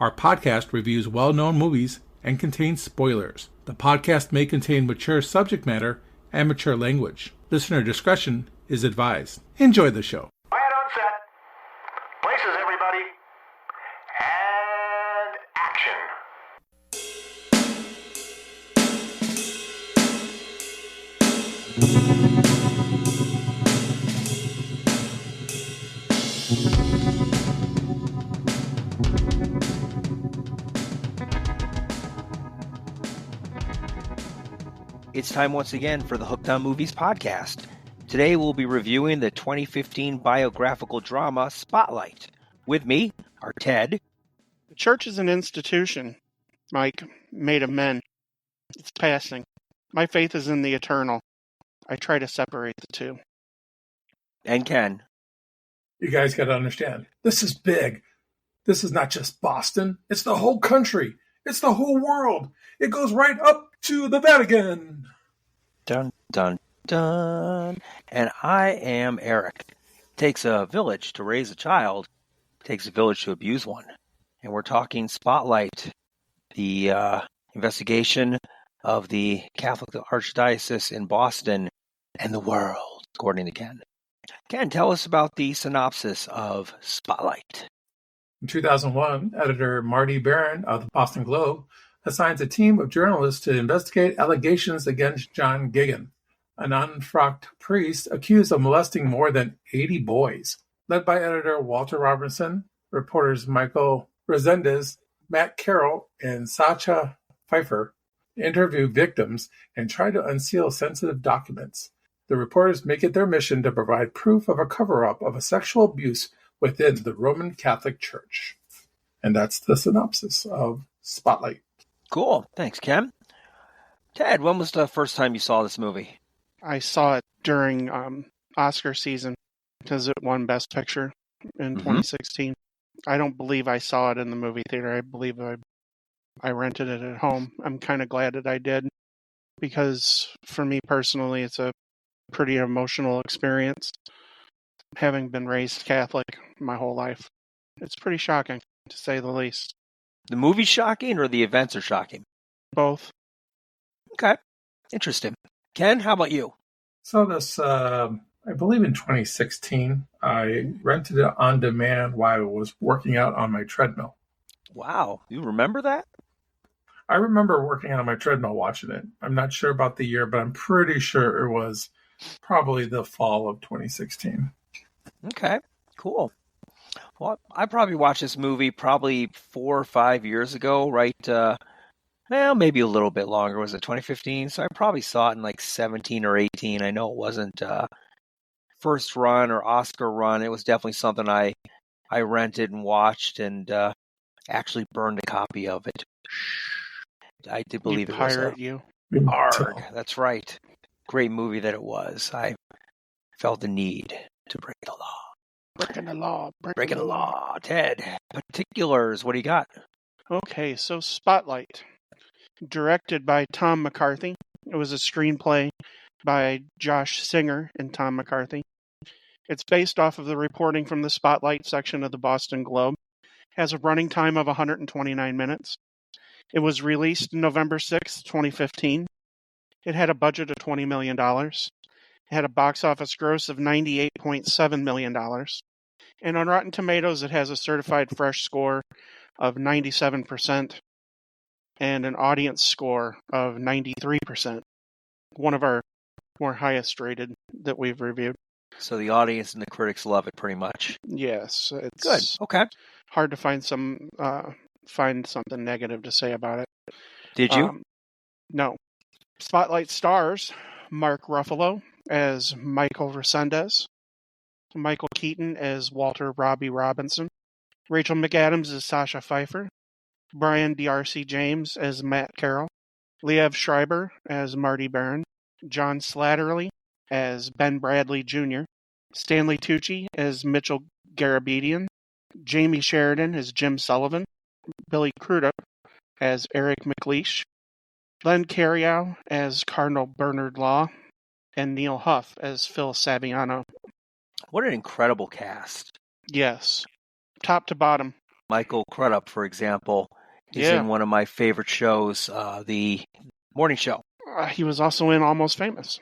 Our podcast reviews well-known movies and contains spoilers. The podcast may contain mature subject matter and mature language. Listener discretion is advised. Enjoy the show. Quiet on set. Places, everybody. And action. It's time once again for the Hooked on Movies podcast. Today we'll be reviewing the 2015 biographical drama Spotlight. With me are Ted. The church is an institution, Mike, made of men. It's passing. My faith is in the eternal. I try to separate the two. And Ken. You guys got to understand, this is big. This is not just Boston. It's the whole country. It's the whole world. It goes right up to the Vatican. Dun, dun, dun. And I am Eric. Takes a village to raise a child. Takes a village to abuse one. And we're talking Spotlight, the investigation of the Catholic Archdiocese in Boston and the world, according to Ken. Ken, tell us about the synopsis of Spotlight. In 2001, editor Marty Barron of the Boston Globe assigns a team of journalists to investigate allegations against John Gigan, an unfrocked priest accused of molesting more than 80 boys. Led by editor Walter Robertson, reporters Michael Resendez, Matt Carroll, and Sacha Pfeiffer interview victims and try to unseal sensitive documents. The reporters make it their mission to provide proof of a cover-up of a sexual abuse within the Roman Catholic Church. And that's the synopsis of Spotlight. Cool. Thanks, Ken. Ted, when was the first time you saw this movie? I saw it during Oscar season because it won Best Picture in 2016. I don't believe I saw it in the movie theater. I believe I rented it at home. I'm kind of glad that I did because for me personally, it's a pretty emotional experience. Having been raised Catholic my whole life, it's pretty shocking, to say the least. The movie's shocking or the events are shocking? Both. Okay. Interesting. Ken, how about you? So this, I believe in 2016, I rented it on demand while I was working out on my treadmill. Wow. You remember that? I remember working out on my treadmill watching it. I'm not sure about the year, but I'm pretty sure it was probably the fall of 2016. Okay, cool. Well, I probably watched this movie probably 4 or 5 years ago, right? Maybe a little bit longer. Was it 2015? So I probably saw it in like 17 or 18. I know it wasn't first run or Oscar run. It was definitely something I rented and watched and actually burned a copy of it. I did believe it was pirate you. Arg. That's right. Great movie that it was. I felt the need to break the law. Breaking the law. Breaking the law. Ted, particulars, what do you got? Okay, so Spotlight. Directed by Tom McCarthy. It was a screenplay by Josh Singer and Tom McCarthy. It's based off of the reporting from the Spotlight section of the Boston Globe. Has a running time of 129 minutes. It was released November 6th, 2015. It had a budget of $20 million. It had a box office gross of $98.7 million. And on Rotten Tomatoes, it has a certified fresh score of 97% and an audience score of 93%. One of our more highest rated that we've reviewed. So the audience and the critics love it pretty much. Yes. It's Good. Okay. hard to find something negative to say about it. Did you? No. Spotlight stars Mark Ruffalo as Michael Resendez, Michael Keaton as Walter Robbie Robinson, Rachel McAdams as Sacha Pfeiffer, Brian D'Arcy James as Matt Carroll, Liev Schreiber as Marty Barron, John Slattery as Ben Bradley Jr., Stanley Tucci as Mitchell Garabedian, Jamie Sheridan as Jim Sullivan, Billy Crudup as Eric McLeish, Len Cariou as Cardinal Bernard Law, and Neil Huff as Phil Saviano. What an incredible cast. Yes. Top to bottom. Michael Crudup, for example, is Yeah. in one of my favorite shows, the Morning Show. He was also in Almost Famous.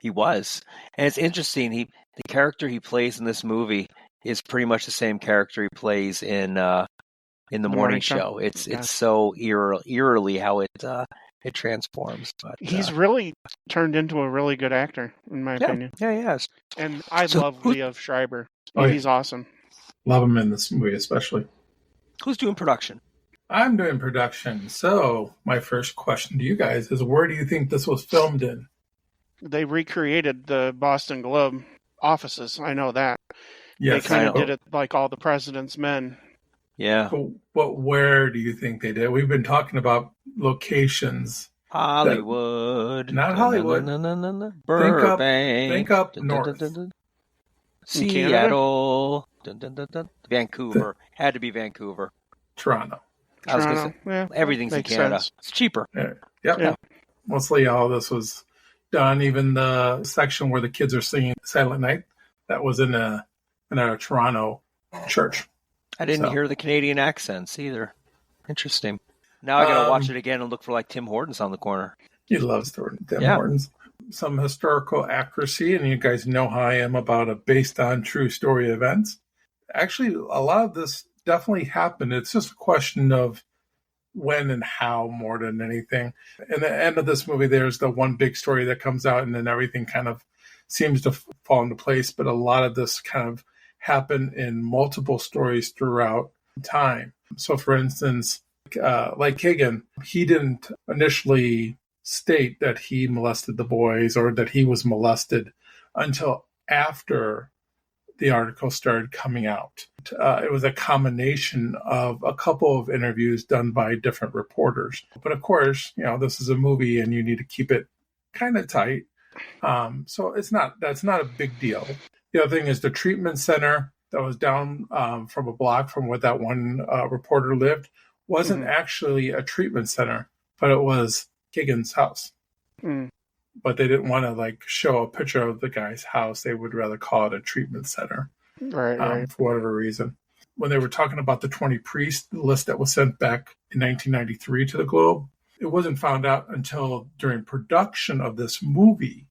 He was, and it's interesting. The character he plays in this movie is pretty much the same character he plays in the Morning Show. It's so eerily how it transforms. But he's really turned into a really good actor, in my opinion. Yeah, he has. And I love Liev Schreiber. Oh, He's awesome. Love him in this movie, especially. Who's doing production? I'm doing production. So my first question to you guys is, where do you think this was filmed in? They recreated the Boston Globe offices. I know that. Yes, They kind of did it like All the President's Men. Yeah. But where do you think they did? We've been talking about locations. Hollywood. Not Hollywood. Burbank. Think up north. Seattle. Vancouver. Had to be Vancouver. Toronto. I was going to say, everything's in Canada. Sense. It's cheaper. Yep. Yeah. Mostly all this was done. Even the section where the kids are singing Silent Night, that was in a Toronto church. I didn't hear the Canadian accents either. Interesting. Now I got to watch it again and look for like Tim Hortons on the corner. He loves Tim Hortons. Some historical accuracy, and you guys know how I am about a based on true story events. Actually, a lot of this definitely happened. It's just a question of when and how more than anything. In the end of this movie, there's the one big story that comes out, and then everything kind of seems to fall into place. But a lot of this kind of happened in multiple stories throughout time. So, for instance, like Kagan, he didn't initially state that he molested the boys or that he was molested until after the article started coming out. It was a combination of a couple of interviews done by different reporters. But of course, this is a movie and you need to keep it kind of tight. So that's not a big deal. The other thing is the treatment center that was down from a block from where that one reporter lived wasn't actually a treatment center, but it was Kagan's house. But they didn't want to show a picture of the guy's house. They would rather call it a treatment center, right. For whatever reason. When they were talking about the 20 priests, the list that was sent back in 1993 to the Globe, it wasn't found out until during production of this movie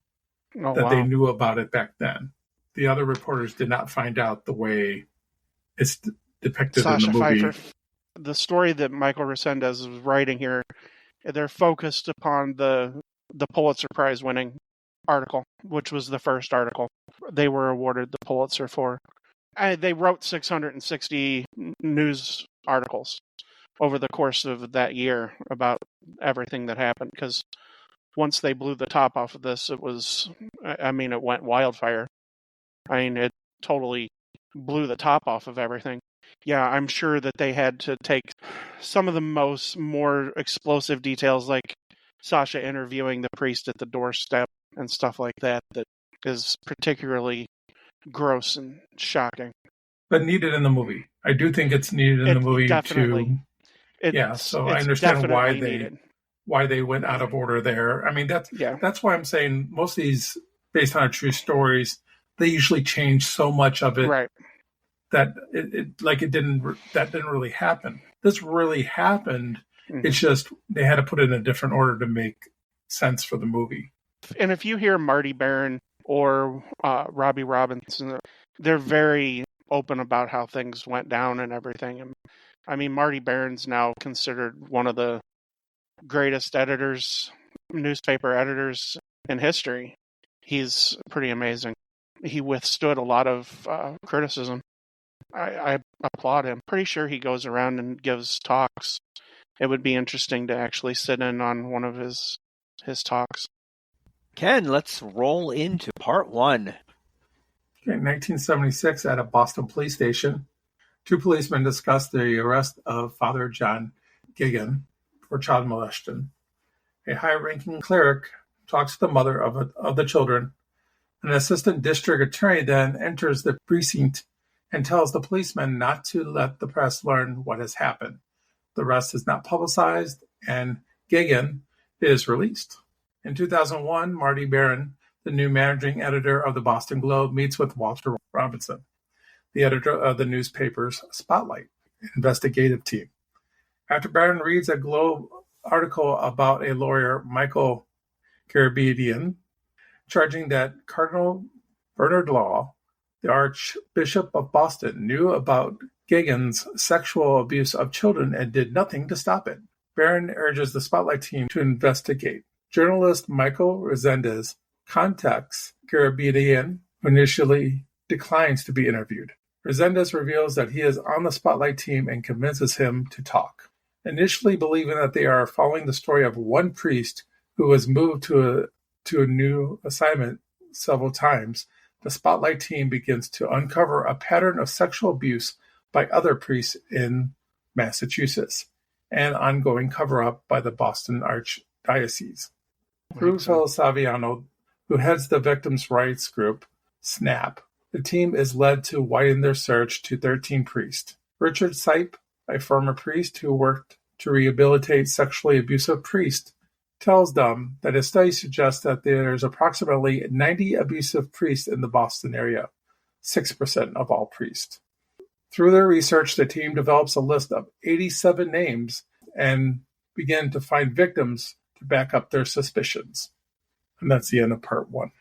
they knew about it back then. The other reporters did not find out the way it's depicted in the movie. Pfeiffer, the story that Michael Resendez is writing here, they're focused upon the Pulitzer Prize winning article, which was the first article they were awarded the Pulitzer for. They wrote 660 news articles over the course of that year about everything that happened, because once they blew the top off of this, it went wildfire. It totally blew the top off of everything. Yeah, I'm sure that they had to take some of the more explosive details, like Sasha interviewing the priest at the doorstep and stuff like that is particularly gross and shocking. But needed in the movie. I do think it's needed in the movie definitely. So I understand why they went out of order there. That's why I'm saying most of these based on true stories, they usually change so much of it. Right. That it didn't really happen. This really happened. It's just they had to put it in a different order to make sense for the movie. And if you hear Marty Baron or Robbie Robinson, they're very open about how things went down and everything. And Marty Baron's now considered one of the greatest newspaper editors in history. He's pretty amazing. He withstood a lot of criticism. I applaud him. Pretty sure he goes around and gives talks. It would be interesting to actually sit in on one of his talks. Ken, let's roll into part one. In 1976, at a Boston police station, two policemen discussed the arrest of Father John Gigan for child molestation. A high-ranking cleric talks to the mother of the children. An assistant district attorney then enters the precinct and tells the policeman not to let the press learn what has happened. The arrest is not publicized, and Gigan is released. In 2001, Marty Baron, the new managing editor of the Boston Globe, meets with Walter Robinson, the editor of the newspaper's Spotlight. investigative team. After Barron reads a Globe article about a lawyer, Michael Garabedian, charging that Cardinal Bernard Law, the Archbishop of Boston, knew about Gagin's sexual abuse of children and did nothing to stop it. Barron urges the Spotlight team to investigate. Journalist Michael Resendez contacts Garabedian, who initially declines to be interviewed. Resendez reveals that he is on the Spotlight team and convinces him to talk. Initially believing that they are following the story of one priest who was moved to a new assignment several times, the Spotlight team begins to uncover a pattern of sexual abuse by other priests in Massachusetts, and ongoing cover-up by the Boston Archdiocese. Through Phil Saviano, who heads the victims' rights group, SNAP, the team is led to widen their search to 13 priests. Richard Sipe, a former priest who worked to rehabilitate sexually abusive priests, tells them that his study suggests that there's approximately 90 abusive priests in the Boston area, 6% of all priests. Through their research, the team develops a list of 87 names and begin to find victims to back up their suspicions. And that's the end of part 1.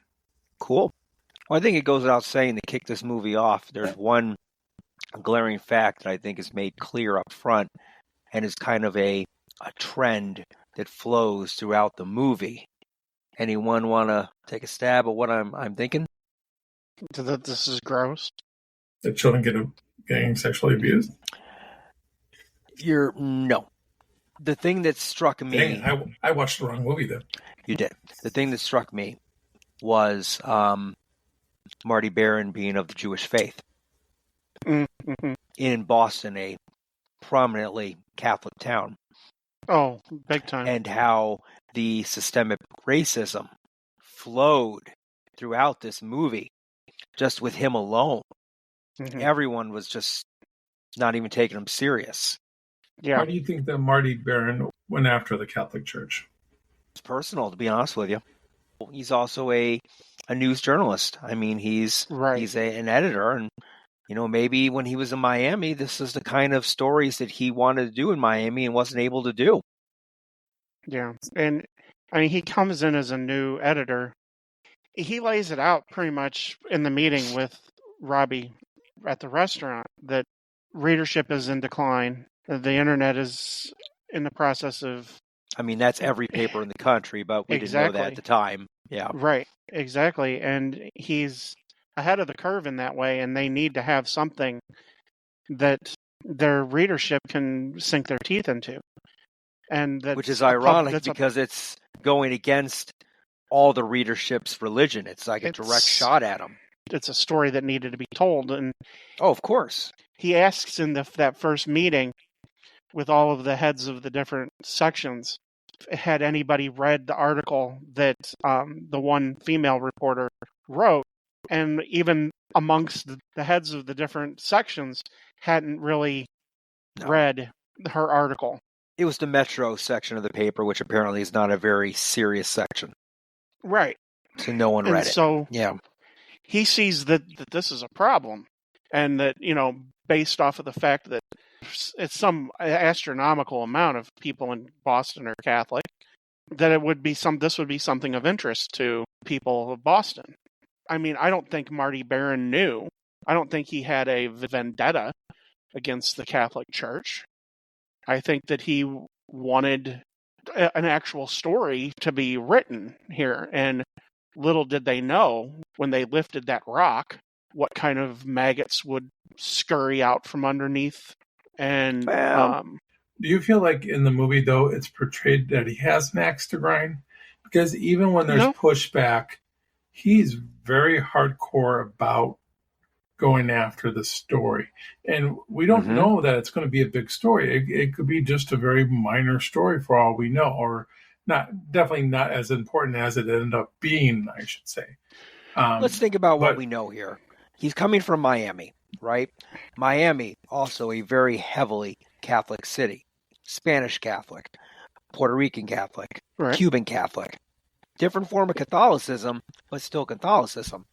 Cool. Well, I think it goes without saying to kick this movie off, there's one glaring fact that I think is made clear up front and is kind of a trend that flows throughout the movie. Anyone want to take a stab at what I'm thinking? That this is gross. That children getting sexually abused? No. The thing that struck me... Dang, I watched the wrong movie then. You did. The thing that struck me was Marty Barron being of the Jewish faith. Mm-hmm. In Boston, a prominently Catholic town. Oh, big time. And how the systemic racism flowed throughout this movie, just with him alone. Mm-hmm. Everyone was just not even taking him serious. Yeah. Why do you think that Marty Barron went after the Catholic Church? It's personal, to be honest with you. He's also a news journalist. I mean, he's an editor, and maybe when he was in Miami, this is the kind of stories that he wanted to do in Miami and wasn't able to do. Yeah, and I mean, he comes in as a new editor. He lays it out pretty much in the meeting with Robbie at the restaurant that readership is in decline. The internet is in the process of... I mean, that's every paper in the country, but we didn't know that at the time. Yeah. Right, exactly. And he's ahead of the curve in that way, and they need to have something that their readership can sink their teeth into. And which is ironic because it's going against all the readership's religion. It's like a direct shot at them. It's a story that needed to be told. And of course. He asks in that first meeting with all of the heads of the different sections, had anybody read the article that the one female reporter wrote, and even amongst the heads of the different sections hadn't really read her article. It was the Metro section of the paper, which apparently is not a very serious section. Right. So no one read it. So yeah, he sees that this is a problem, and that, based off of the fact that it's some astronomical amount of people in Boston are Catholic, that this would be something of interest to people of Boston. I mean, I don't think Marty Barron knew. I don't think he had a vendetta against the Catholic Church. I think that he wanted an actual story to be written here, and little did they know when they lifted that rock what kind of maggots would scurry out from underneath. And do you feel like in the movie, though, it's portrayed that he has an axe to grind? Because even when there's pushback, he's very hardcore about going after the story. And we don't know that it's going to be a big story. It could be just a very minor story for all we know, or definitely not as important as it ended up being, I should say. Let's think about what we know here. He's coming from Miami, right? Miami, also a very heavily Catholic city. Spanish Catholic, Puerto Rican Catholic, Cuban Catholic. Different form of Catholicism, but still Catholicism.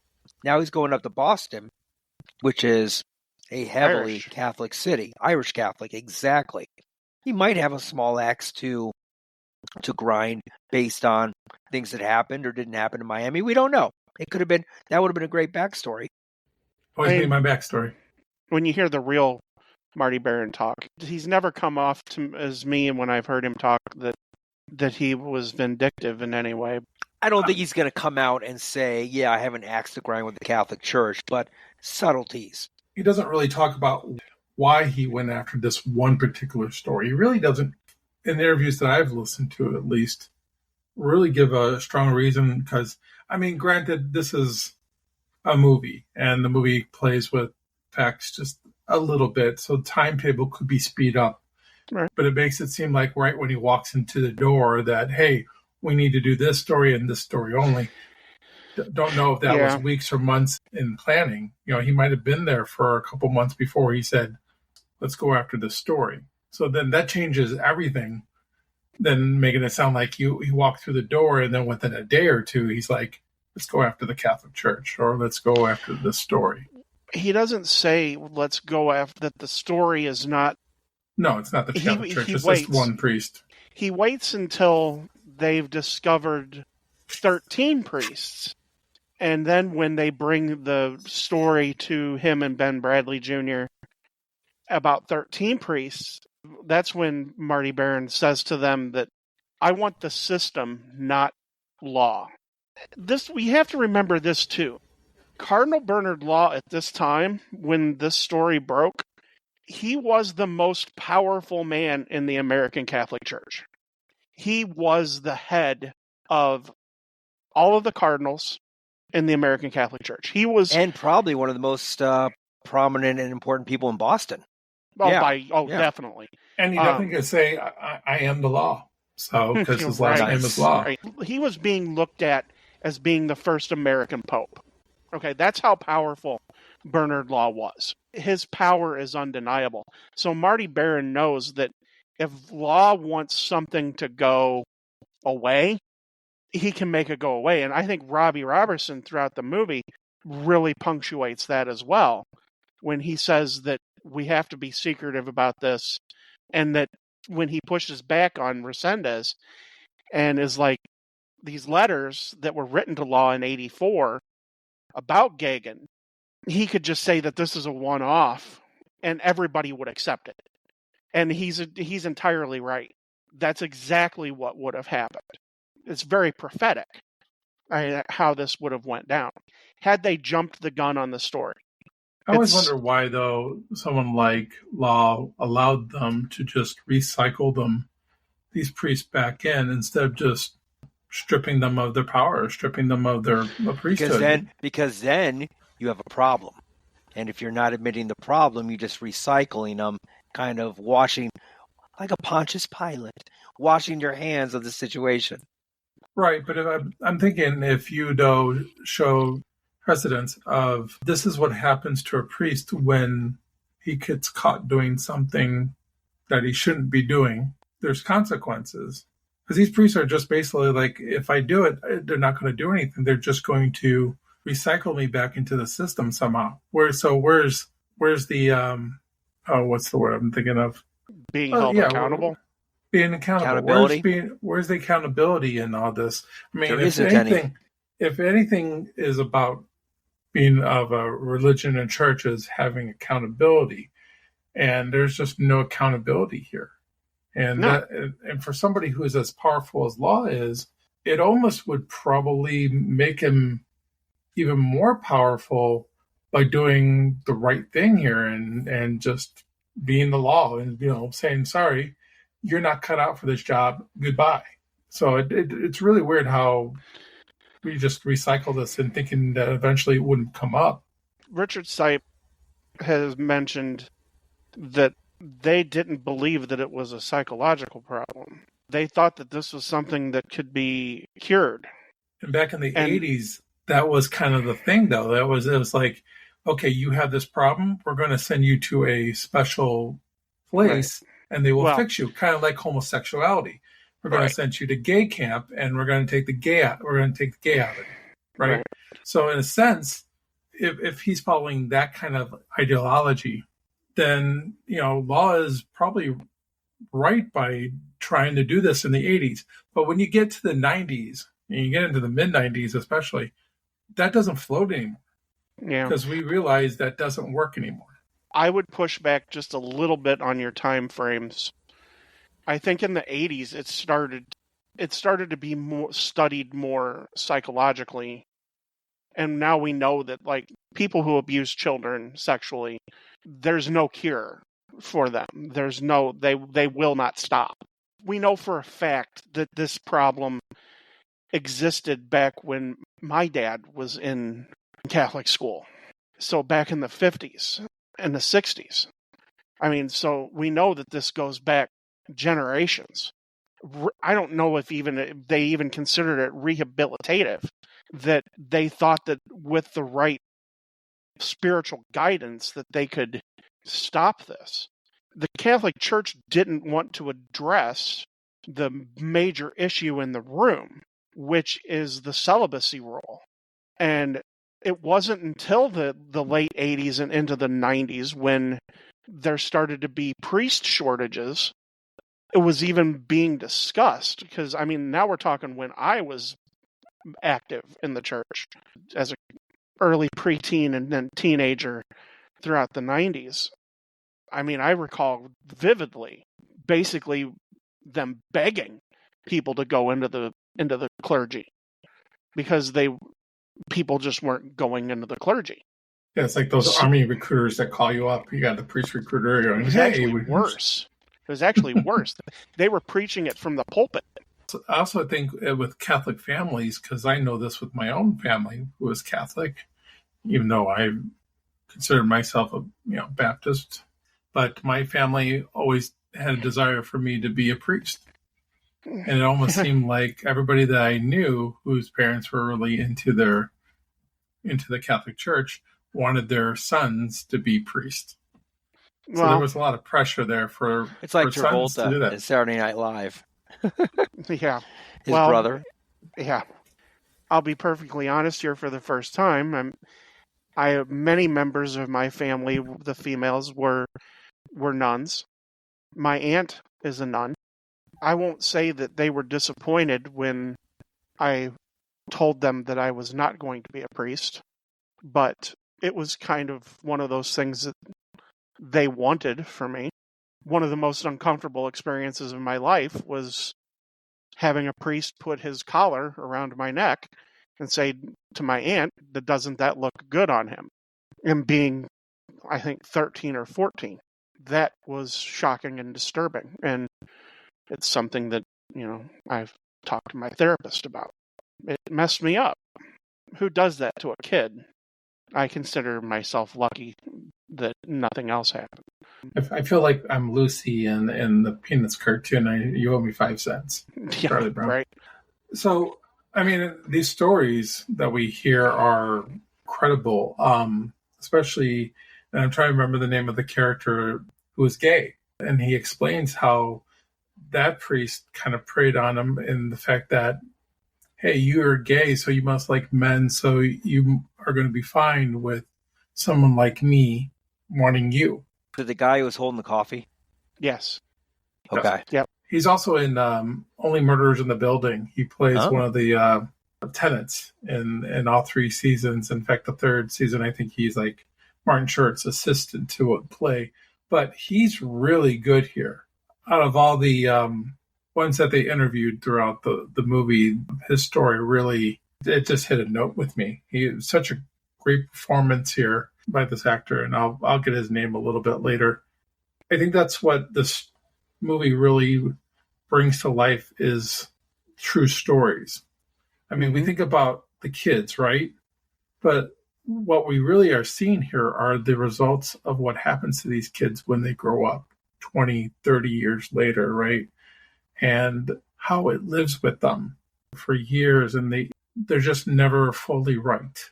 Now he's going up to Boston, which is a heavily Irish. Catholic city, Irish Catholic, exactly. He might have a small axe to grind based on things that happened or didn't happen in Miami. We don't know. It could have been, that would have been a great backstory. Always I be mean- my backstory. When you hear the real Marty Baron talk, he's never come off to as me, and when I've heard him talk, that he was vindictive in any way. I don't think he's going to come out and say, yeah, I have an axe to grind with the Catholic Church, but subtleties. He doesn't really talk about why he went after this one particular story. He really doesn't, in the interviews that I've listened to at least, really give a strong reason. Because, I mean, granted, this is a movie, and the movie plays with facts just a little bit, so the timetable could be speed up. Right. But it makes it seem like right when he walks into the door that, hey, we need to do this story and this story only. Don't know if that Yeah. was weeks or months in planning. You know, he might have been there for a couple months before he said, let's go after this story. So then that changes everything. Then making it sound like he walked through the door and then within a day or two, he's like, let's go after the Catholic Church or let's go after this story. He doesn't say, let's go after that. The story is not. No, it's not the Catholic Church. he It's waits. just one priest. He waits until they've discovered 13 priests. And then when they bring the story to him and Ben Bradley Jr. about 13 priests, that's when Marty Baron says to them that I want the system, not law. We have to remember this too. Cardinal Bernard Law at this time, when this story broke, he was the most powerful man in the American Catholic Church. He was the head of all of the cardinals in the American Catholic Church. He was, And probably one of the most prominent and important people in Boston. definitely. And he definitely could say, I am the law. So, because his last Right. name is Law. Right. He was being looked at as being the first American pope. Okay, that's how powerful Bernard Law was. His power is undeniable. So Marty Baron knows that if Law wants something to go away, he can make it go away. And I think Robbie Robertson throughout the movie really punctuates that as well when he says that we have to be secretive about this, and that when he pushes back on Resendez and is like, these letters that were written to Law in 1984 about Gagin, he could just say that this is a one-off and everybody would accept it. And he's entirely right. That's exactly what would have happened. It's very prophetic how this would have went down had they jumped the gun on the story. I always wonder why, though, someone like Law allowed them to just recycle these priests back in instead of just stripping them of their power, stripping them of their priesthood. Because then you have a problem. And if you're not admitting the problem, you're just recycling them, kind of washing, like a Pontius Pilate, washing your hands of the situation. Right, but if I'm thinking if you, though, show precedence of this is what happens to a priest when he gets caught doing something that he shouldn't be doing, there's consequences. Because these priests are just basically like, if I do it, they're not going to do anything. They're just going to recycle me back into the system somehow. Where's the what's the word I'm thinking of? Being held accountable. Being accountable. Accountability. Where's the accountability in all this? I mean, There isn't any. If anything is about being of a religion and church is having accountability, and there's just no accountability here. And No. and for somebody who is as powerful as Law is, it almost would probably make him even more powerful by doing the right thing here and just being the law and, saying, sorry, you're not cut out for this job. Goodbye. So it's really weird how we just recycle this and thinking that eventually it wouldn't come up. Richard Sipe has mentioned that they didn't believe that it was a psychological problem. They thought that this was something that could be cured. And back in the 80s, that was kind of the thing, though. It was like, okay, you have this problem. We're going to send you to a special place, and they will fix you. Kind of like homosexuality. We're going to send you to gay camp, and we're going to take the gay out. We're going to take the gay out of it, right? So in a sense, if he's following that kind of ideology, then, Law is probably right by trying to do this in the 80s. But when you get to the 90s, and you get into the mid-90s especially, that doesn't float anymore. Yeah. Because we realize that doesn't work anymore. I would push back just a little bit on your time frames. I think in the 80s it started to be more studied more psychologically. And now we know that, like, people who abuse children sexually, there's no cure for them. They will not stop. We know for a fact that this problem existed back when my dad was in Catholic school. So back in the 50s and the 60s. I mean, so we know that this goes back generations. I don't know if they even considered it rehabilitative, that they thought that with the right spiritual guidance that they could stop this. The Catholic Church didn't want to address the major issue in the room, which is the celibacy rule. And it wasn't until the late 80s and into the 90s when there started to be priest shortages, it was even being discussed. Because, I mean, now we're talking when I was active in the church as an early preteen and then teenager throughout the 90s. I mean, I recall vividly, basically, them begging people to go into the clergy because people just weren't going into the clergy. Yeah, it's like those army recruiters that call you up. You got the priest recruiter going, It was actually worse. It was actually worse. They were preaching it from the pulpit. I also think with Catholic families, because I know this with my own family who was Catholic, even though I consider myself a Baptist, but my family always had a desire for me to be a priest. And it almost seemed like everybody that I knew whose parents were really into the Catholic Church wanted their sons to be priests. So there was a lot of pressure there for it's like for sons to do Travolta that. in Saturday Night Live. Yeah. His brother. Yeah. I'll be perfectly honest here for the first time. I have many members of my family, the females, were nuns. My aunt is a nun. I won't say that they were disappointed when I told them that I was not going to be a priest, but it was kind of one of those things that they wanted for me. One of the most uncomfortable experiences of my life was having a priest put his collar around my neck and say to my aunt, doesn't that look good on him? And being, I think, 13 or 14. That was shocking and disturbing. And it's something that, I've talked to my therapist about. It messed me up. Who does that to a kid? I consider myself lucky that nothing else happened. I feel like I'm Lucy in the Peanuts cartoon. You owe me 5 cents. Yeah, Charlie Brown. right. So, I mean, these stories that we hear are credible, especially, and I'm trying to remember the name of the character who is gay. And he explains how that priest kind of preyed on him in the fact that, hey, you are gay, so you must like men, so you are going to be fine with someone like me wanting you. The guy who was holding the coffee? Yes. Okay. Yep. He's also in Only Murderers in the Building. He plays one of the tenants in all 3 seasons. In fact, the 3rd season, I think he's like Martin Short's assistant to a play. But he's really good here. Out of all the ones that they interviewed throughout the movie, his story really, it just hit a note with me. He was such a great performance here by this actor, and I'll get his name a little bit later. I think that's what this movie really brings to life is true stories. I mean, we think about the kids, right? But what we really are seeing here are the results of what happens to these kids when they grow up 20, 30 years later, right? And how it lives with them for years, and they're just never fully right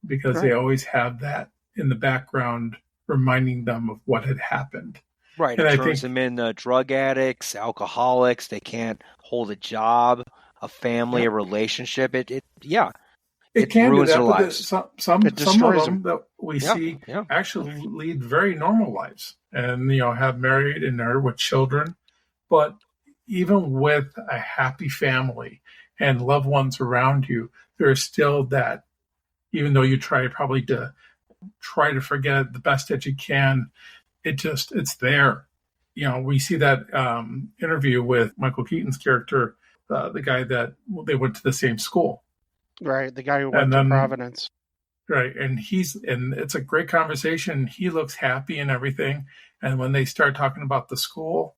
because they always have that in the background reminding them of what had happened. Right. And It turns them in drug addicts, alcoholics. They can't hold a job, a family, a relationship. Yeah. It can do ruins that, their but lives. some It of destroys them that we Yeah, see yeah. actually lead very normal lives, and have married and are with children. But even with a happy family and loved ones around you, there's still that. Even though you probably to forget it the best that you can, it's there. We see that interview with Michael Keaton's character, the guy that they went to the same school. Right, the guy who And went to then- Providence. Right. And it's a great conversation. He looks happy and everything. And when they start talking about the school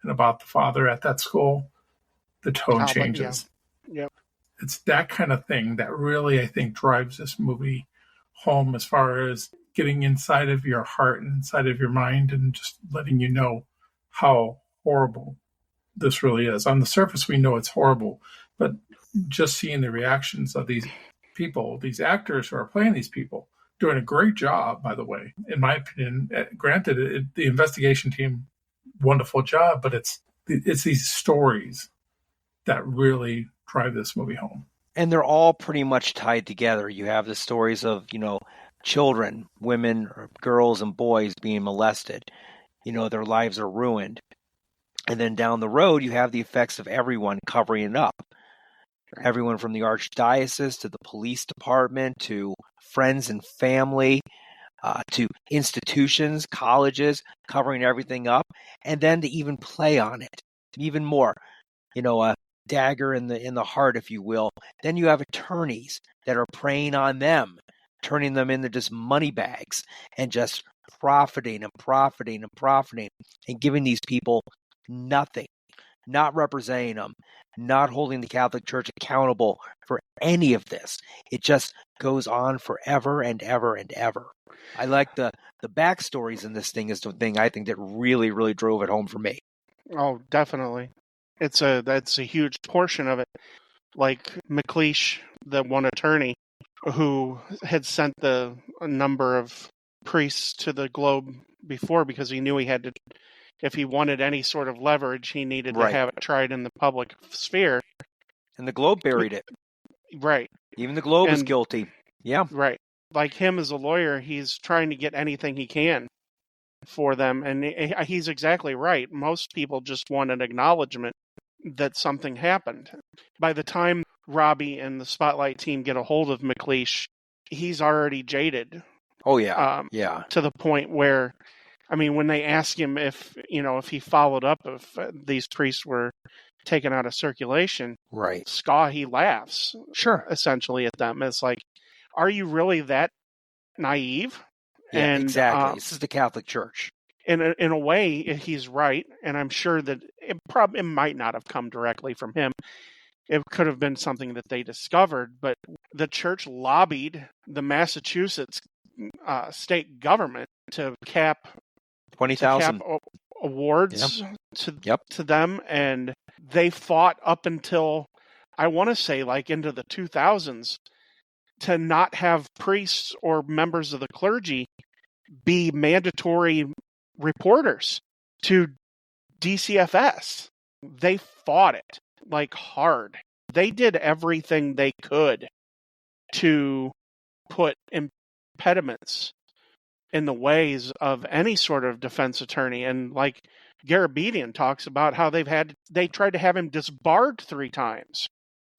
and about the father at that school, the tone But, changes. yeah. Yep. It's that kind of thing that really, I think, drives this movie home as far as getting inside of your heart and inside of your mind and just letting you know how horrible this really is. On the surface, we know it's horrible, but just seeing the reactions of these people, these actors who are playing these people, doing a great job, by the way, in my opinion. Granted, the investigation team, wonderful job, but it's these stories that really drive this movie home. And they're all pretty much tied together. You have the stories of, children, women, or girls and boys being molested. Their lives are ruined. And then down the road, you have the effects of everyone covering it up. Everyone from the archdiocese to the police department to friends and family to institutions, colleges, covering everything up. And then to even play on it even more, a dagger in the heart, if you will. Then you have attorneys that are preying on them, turning them into just money bags and just profiting and giving these people nothing, not representing them, not holding the Catholic Church accountable for any of this. It just goes on forever and ever and ever. I like the backstories in this thing is the thing I think that really, really drove it home for me. Oh, definitely. That's a huge portion of it. Like McLeish, the one attorney who had sent a number of priests to the Globe before because he knew he had to, if he wanted any sort of leverage, he needed to have it tried in the public sphere. And the Globe buried it. Right. Even the Globe is guilty. Yeah. Right. Like him as a lawyer, he's trying to get anything he can for them. And he's exactly right. Most people just want an acknowledgement that something happened. By the time Robbie and the Spotlight team get a hold of McLeish, he's already jaded. Oh, yeah. Yeah. To the point where, when they ask him if he followed up, if these priests were taken out of circulation, right? He laughs, essentially at them. It's like, are you really that naive? Yeah, and, exactly. This is the Catholic Church. In a way, he's right, and I'm sure that it might not have come directly from him. It could have been something that they discovered, but the church lobbied the Massachusetts state government to cap 20,000 awards to them, and they fought up until, I want to say, like into the 2000s, to not have priests or members of the clergy be mandatory reporters to DCFS. They fought it like hard. They did everything they could to put impediments in the ways of any sort of defense attorney. And like Garabedian talks about how they tried to have him disbarred 3 times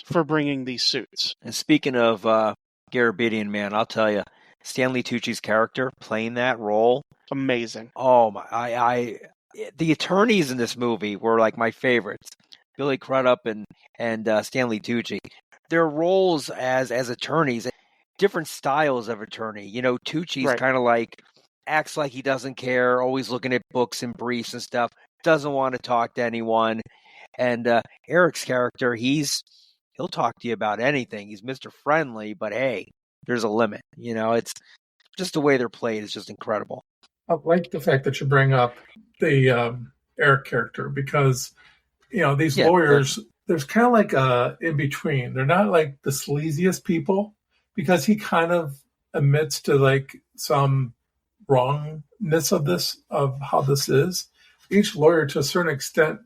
for bringing these suits. And speaking of Garabedian, man, I'll tell you, Stanley Tucci's character playing that role, amazing. Oh my! The attorneys in this movie were like my favorites. Billy Crudup and Stanley Tucci. Their roles as attorneys, different styles of attorney. Tucci's kind of like acts like he doesn't care, always looking at books and briefs and stuff, doesn't want to talk to anyone. And Eric's character, he'll talk to you about anything. He's Mr. Friendly, but hey, there's a limit. It's just the way they're played is just incredible. I like the fact that you bring up the Eric character because, these lawyers, there's kind of like a in between. They're not like the sleaziest people because he kind of admits to like some wrongness of how this is. Each lawyer, to a certain extent,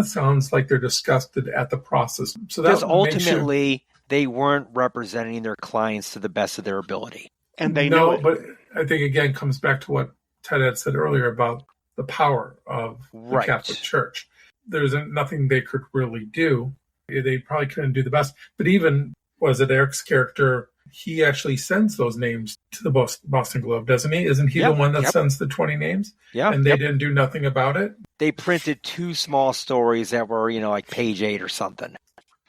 sounds like they're disgusted at the process. So because ultimately they weren't representing their clients to the best of their ability. And they know it. But I think, again, comes back to what Ted had said earlier about the power of the Catholic Church. There's nothing they could really do. They probably couldn't do the best. But even, was it Eric's character, he actually sends those names to the Boston Globe, doesn't he? Isn't he the one that sends the 20 names? Yeah. And they didn't do nothing about it? They printed 2 small stories that were, like page 8 or something.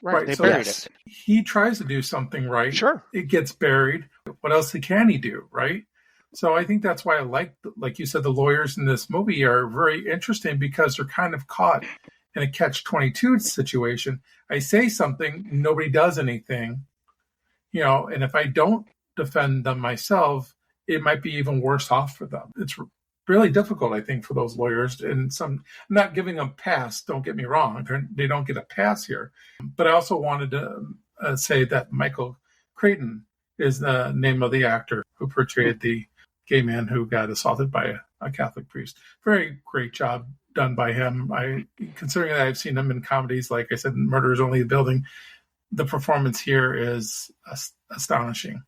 Right. They so buried it. He tries to do something right. Sure. It gets buried. What else can he do, right? So I think that's why I like you said, the lawyers in this movie are very interesting because they're kind of caught in a catch-22 situation. I say something, nobody does anything, and if I don't defend them myself, it might be even worse off for them. It's really difficult, I think, for those lawyers. And I'm not giving them a pass, don't get me wrong. They don't get a pass here. But I also wanted to say that Michael Creighton is the name of the actor who portrayed the gay man who got assaulted by a Catholic priest. Very great job done by him. Considering that I've seen him in comedies, like I said, Murder is Only a Building, the performance here is astonishing.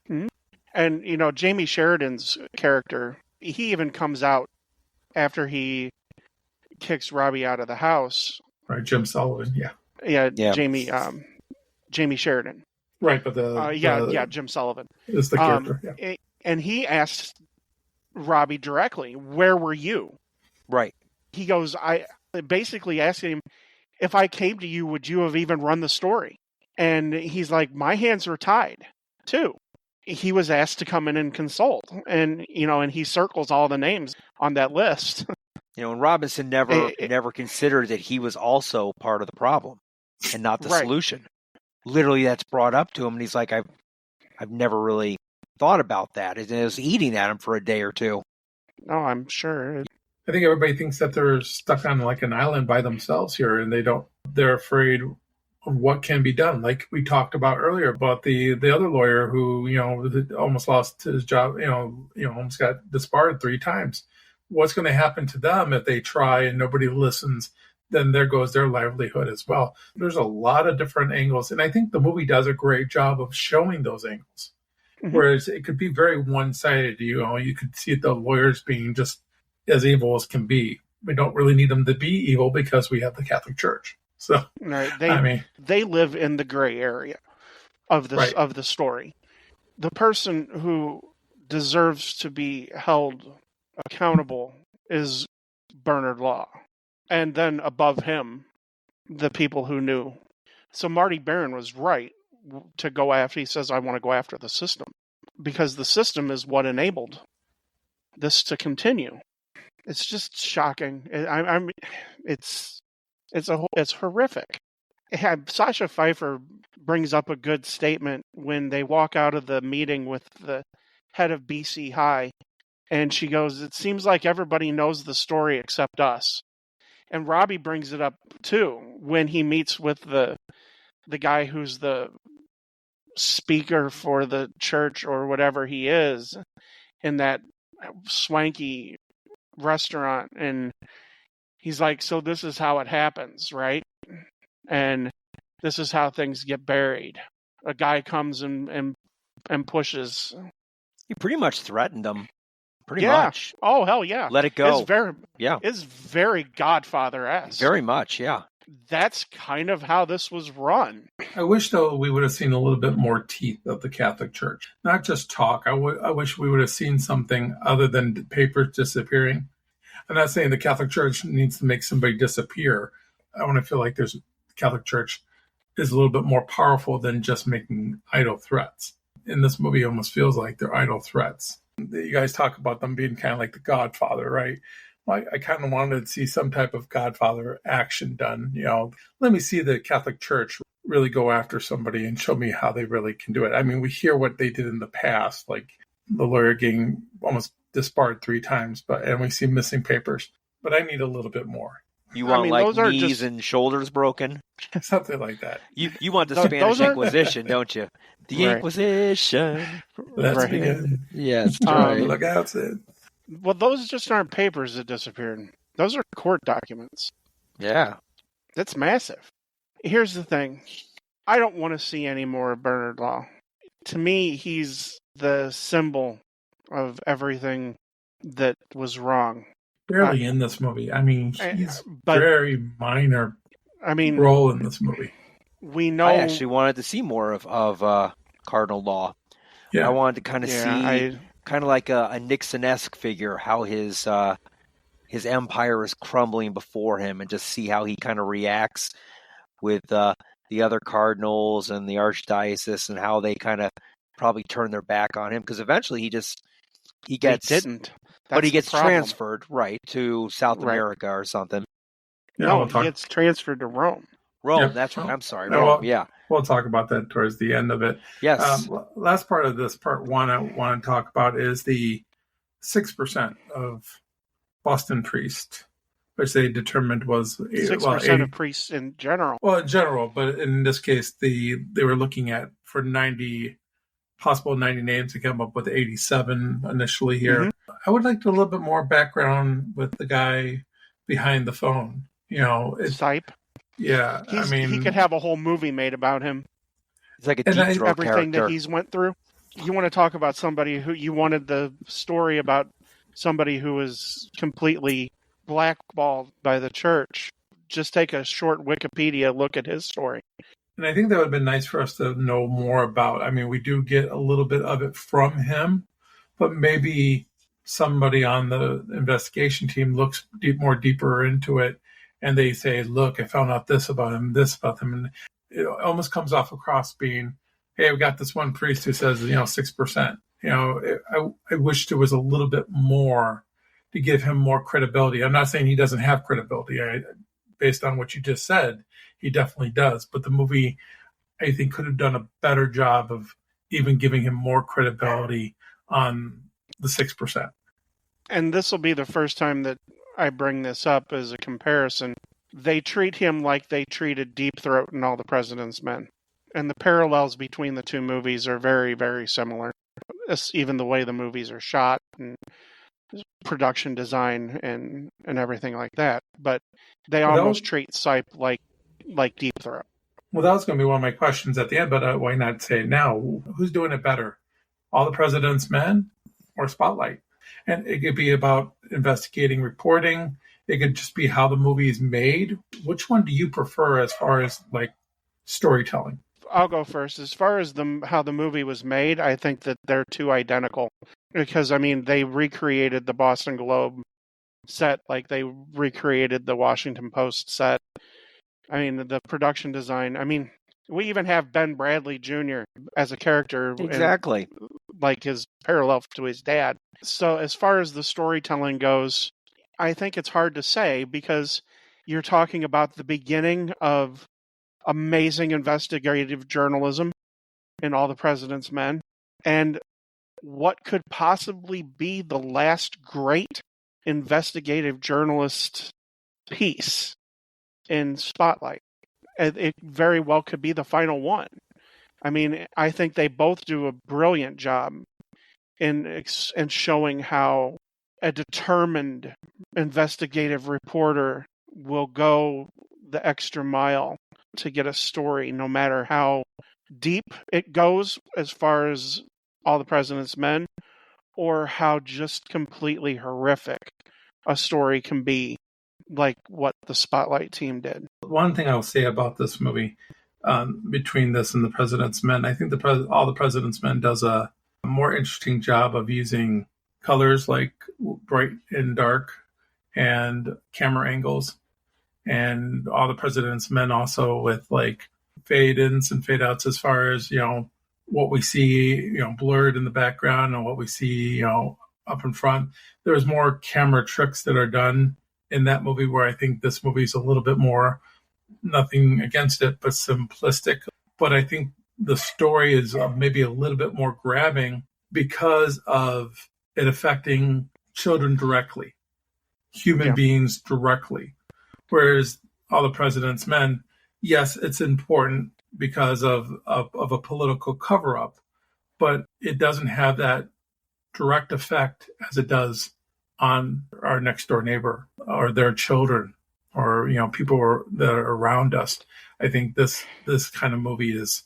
Mm-hmm. And, Jamie Sheridan's character, he even comes out after he kicks Robbie out of the house. Right, Jim Sullivan, yeah. Yeah. Jamie Sheridan. Right, but Jim Sullivan is the character. Yeah. And he asked Robbie directly, "Where were you?" Right. He goes, I basically asked him, "If I came to you, would you have even run the story?" And he's like, "My hands were tied, too." He was asked to come in and consult, and and he circles all the names on that list. And Robinson never considered that he was also part of the problem and not the solution. Literally, that's brought up to him, and he's like, "I've never really thought about that." And it was eating at him for a day or two. No, I'm sure. I think everybody thinks that they're stuck on like an island by themselves here, and they're afraid of what can be done. Like we talked about earlier about the other lawyer who, almost lost his job, almost got disbarred 3 times. What's going to happen to them if they try and nobody listens? Then there goes their livelihood as well. There's a lot of different angles, and I think the movie does a great job of showing those angles. Mm-hmm. Whereas it could be very one-sided. You could see the lawyers being just as evil as can be. We don't really need them to be evil because we have the Catholic Church. So, they live in the gray area of the story. The person who deserves to be held accountable is Bernard Law, and then above him, the people who knew. So Marty Baron was right to go after. He says, "I want to go after the system," because the system is what enabled this to continue. It's just shocking. It's horrific. Sasha Pfeiffer brings up a good statement when they walk out of the meeting with the head of BC High, and she goes, "It seems like everybody knows the story except us." And Robbie brings it up too when he meets with the guy who's the speaker for the church or whatever he is in that swanky restaurant, and he's like, "So this is how it happens, right? And this is how things get buried." A guy comes and pushes. He pretty much threatened them. Pretty much. Oh, hell yeah. Let it go. It's very Godfather-esque. Very much, yeah. That's kind of how this was run. I wish, though, we would have seen a little bit more teeth of the Catholic Church. Not just talk. I wish we would have seen something other than papers disappearing. I'm not saying the Catholic Church needs to make somebody disappear. I want to feel like the Catholic Church is a little bit more powerful than just making idle threats. In this movie, it almost feels like they're idle threats. You guys talk about them being kind of like the Godfather, right? Well, I kind of wanted to see some type of Godfather action done. Let me see the Catholic Church really go after somebody and show me how they really can do it. I mean, we hear what they did in the past, like the lawyer getting almost disbarred 3 times, and we see missing papers. But I need a little bit more. You want knees and shoulders broken? Something like that. You want the Spanish Inquisition, don't you? The Inquisition. Let's begin. Yes, right. Look out, Sid. Well, those just aren't papers that disappeared. Those are court documents. Yeah. That's massive. Here's the thing. I don't want to see any more of Bernard Law. To me, he's the symbol of everything that was wrong. Barely in this movie. I mean, he's but very minor I mean, role in this movie. we know. I actually wanted to see more of Cardinal Law. Yeah. I wanted to kind of see, kind of like a Nixon-esque figure, how his empire is crumbling before him, and just see how he kind of reacts with the other cardinals and the archdiocese, and how they kind of probably turn their back on him, because eventually he gets transferred right to South America or something. Yeah, no, he gets transferred to Rome. Rome, Yep. that's right. I'm sorry, No, Rome. well, Yeah. We'll talk about that towards the end of it. Yes. Last part of this, part one, I want to talk about is the 6% of Boston priest, which they determined was 6% of priests in general. Well, in general, but in this case, they were looking at for 90 possible 90 names to come up with 87 initially here. Mm-hmm. I would like a little bit more background with the guy behind the phone. Sipe. Yeah, he could have a whole movie made about him. It's like a deep throat everything character that he's went through. You want to talk about somebody who you wanted the story about somebody who was completely blackballed by the church. Just take a short Wikipedia look at his story. And I think that would have been nice for us to know more about. I mean, we do get a little bit of it from him, but maybe somebody on the investigation team looks deeper into it, and they say, look, I found out this about him. And it almost comes off across being, hey, I've got this one priest who says, 6%. I wish there was a little bit more to give him more credibility. I'm not saying he doesn't have credibility. Based on what you just said, he definitely does. But the movie, I think, could have done a better job of even giving him more credibility on the 6%. And this will be the first time that I bring this up as a comparison. They treat him like they treated Deep Throat and All the President's Men. And the parallels between the two movies are very, very similar. Even the way the movies are shot and production design and everything like that. But they almost treat Sipe like Deep Throat. Well, that was going to be one of my questions at the end, but why not say it now? Who's doing it better? All the President's Men or Spotlight? And it could be about investigating, reporting. It could just be how the movie is made. Which one do you prefer as far as storytelling? I'll go first. As far as how the movie was made, I think that they're too identical. Because, they recreated the Boston Globe set like they recreated the Washington Post set. The production design. We even have Ben Bradley Jr. as a character. Exactly. Like his parallel to his dad. So as far as the storytelling goes, I think it's hard to say because you're talking about the beginning of amazing investigative journalism in All the President's Men. And what could possibly be the last great investigative journalist piece in Spotlight? It very well could be the final one. I think they both do a brilliant job in showing how a determined investigative reporter will go the extra mile to get a story, no matter how deep it goes as far as All the President's Men, or how just completely horrific a story can be, like what the Spotlight team did. One thing I'll say about this movie, between this and The President's Men, I think All the President's Men does a more interesting job of using colors like bright and dark and camera angles. And All the President's Men also with fade-ins and fade-outs as far as, what we see, blurred in the background and what we see, up in front. There's more camera tricks that are done in that movie where I think this movie is a little bit more, nothing against it, but simplistic. But I think the story is maybe a little bit more grabbing because of it affecting children directly, human beings directly. Whereas All the President's Men, yes, it's important because of a political cover-up, but it doesn't have that direct effect as it does on our next door neighbor or their children. or people that are around us. I think this kind of movie is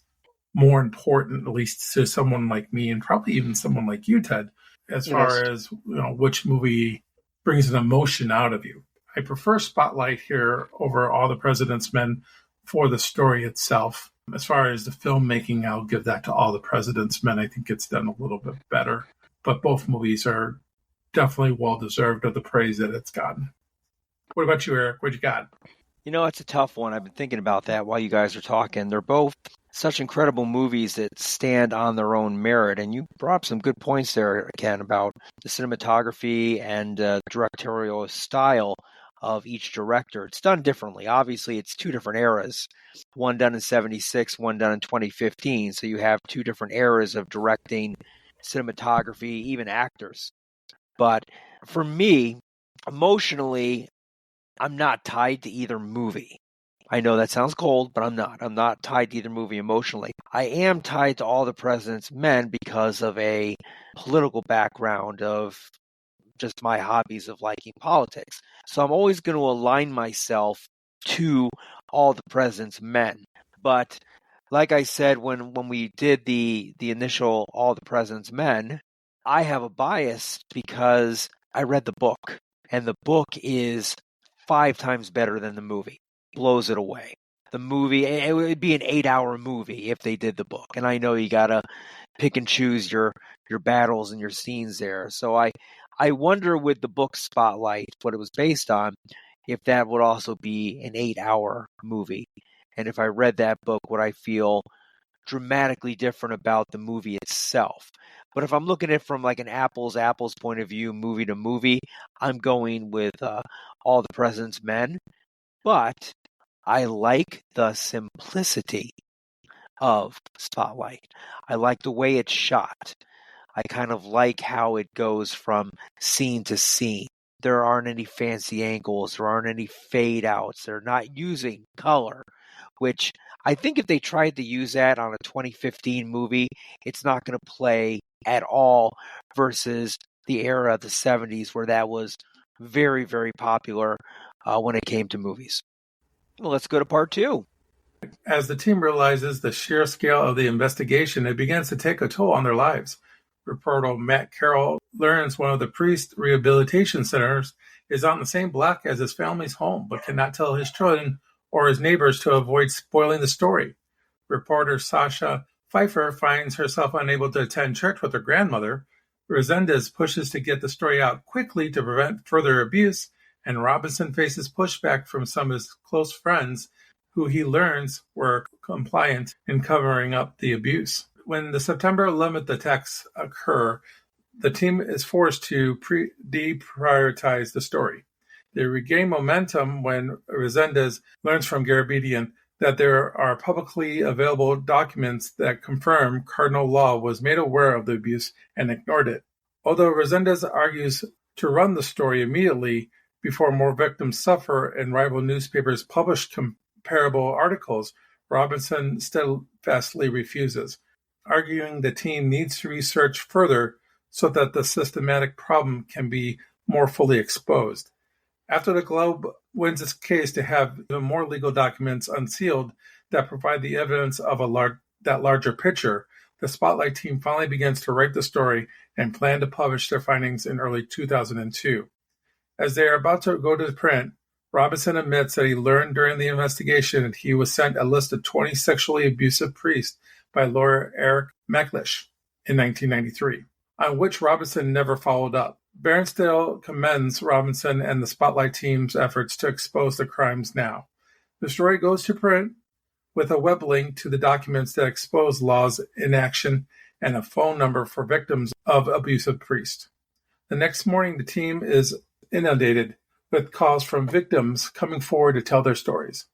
more important, at least to someone like me, and probably even someone like you, Ted, as far as which movie brings an emotion out of you. I prefer Spotlight here over All the President's Men for the story itself. As far as the filmmaking, I'll give that to All the President's Men. I think it's done a little bit better. But both movies are definitely well-deserved of the praise that it's gotten. What about you, Eric? What you got? It's a tough one. I've been thinking about that while you guys are talking. They're both such incredible movies that stand on their own merit. And you brought up some good points there, Ken, about the cinematography and directorial style of each director. It's done differently. Obviously, it's two different eras, one done in 76, one done in 2015. So you have two different eras of directing, cinematography, even actors. But for me, emotionally, I'm not tied to either movie. I know that sounds cold, but I'm not. I'm not tied to either movie emotionally. I am tied to All the President's Men because of a political background of just my hobbies of liking politics. So I'm always going to align myself to All the President's Men. But like I said, when we did the initial All the President's Men, I have a bias because I read the book, and the book is 5 times better than the movie. Blows it away. The movie, it would be an 8-hour movie if they did the book. And I know you got to pick and choose your battles and your scenes there. So I wonder with the book Spotlight, what it was based on, if that would also be an 8-hour movie. And if I read that book, would I feel dramatically different about the movie itself? But if I'm looking at it from like an apples point of view, movie to movie, I'm going with All the President's Men. But I like the simplicity of Spotlight. I like the way it's shot. I kind of like how it goes from scene to scene. There aren't any fancy angles. There aren't any fade outs. They're not using color, which I think if they tried to use that on a 2015 movie, it's not going to play at all versus the era of the 70s where that was very, very popular when it came to movies. Well, let's go to part 2. As the team realizes the sheer scale of the investigation, it begins to take a toll on their lives. Reporter Matt Carroll learns one of the priest rehabilitation centers is on the same block as his family's home, but cannot tell his children or his neighbors to avoid spoiling the story. Reporter Sasha Pfeiffer finds herself unable to attend church with her grandmother. Resendez pushes to get the story out quickly to prevent further abuse, and Robinson faces pushback from some of his close friends who he learns were compliant in covering up the abuse. When the September 11th attacks occur, the team is forced to deprioritize the story. They regain momentum when Resendez learns from Garabedian that there are publicly available documents that confirm Cardinal Law was made aware of the abuse and ignored it. Although Resendez argues to run the story immediately before more victims suffer and rival newspapers publish comparable articles, Robinson steadfastly refuses, arguing the team needs to research further so that the systematic problem can be more fully exposed. After the Globe wins its case to have even more legal documents unsealed that provide the evidence of that larger picture, the Spotlight team finally begins to write the story and plan to publish their findings in early 2002. As they are about to go to print, Robinson admits that he learned during the investigation that he was sent a list of 20 sexually abusive priests by lawyer Eric McLeish in 1993, on which Robinson never followed up. Berenstain commends Robinson and the Spotlight team's efforts to expose the crimes now. The story goes to print with a web link to the documents that expose Law's inaction and a phone number for victims of abusive priests. The next morning, the team is inundated with calls from victims coming forward to tell their stories.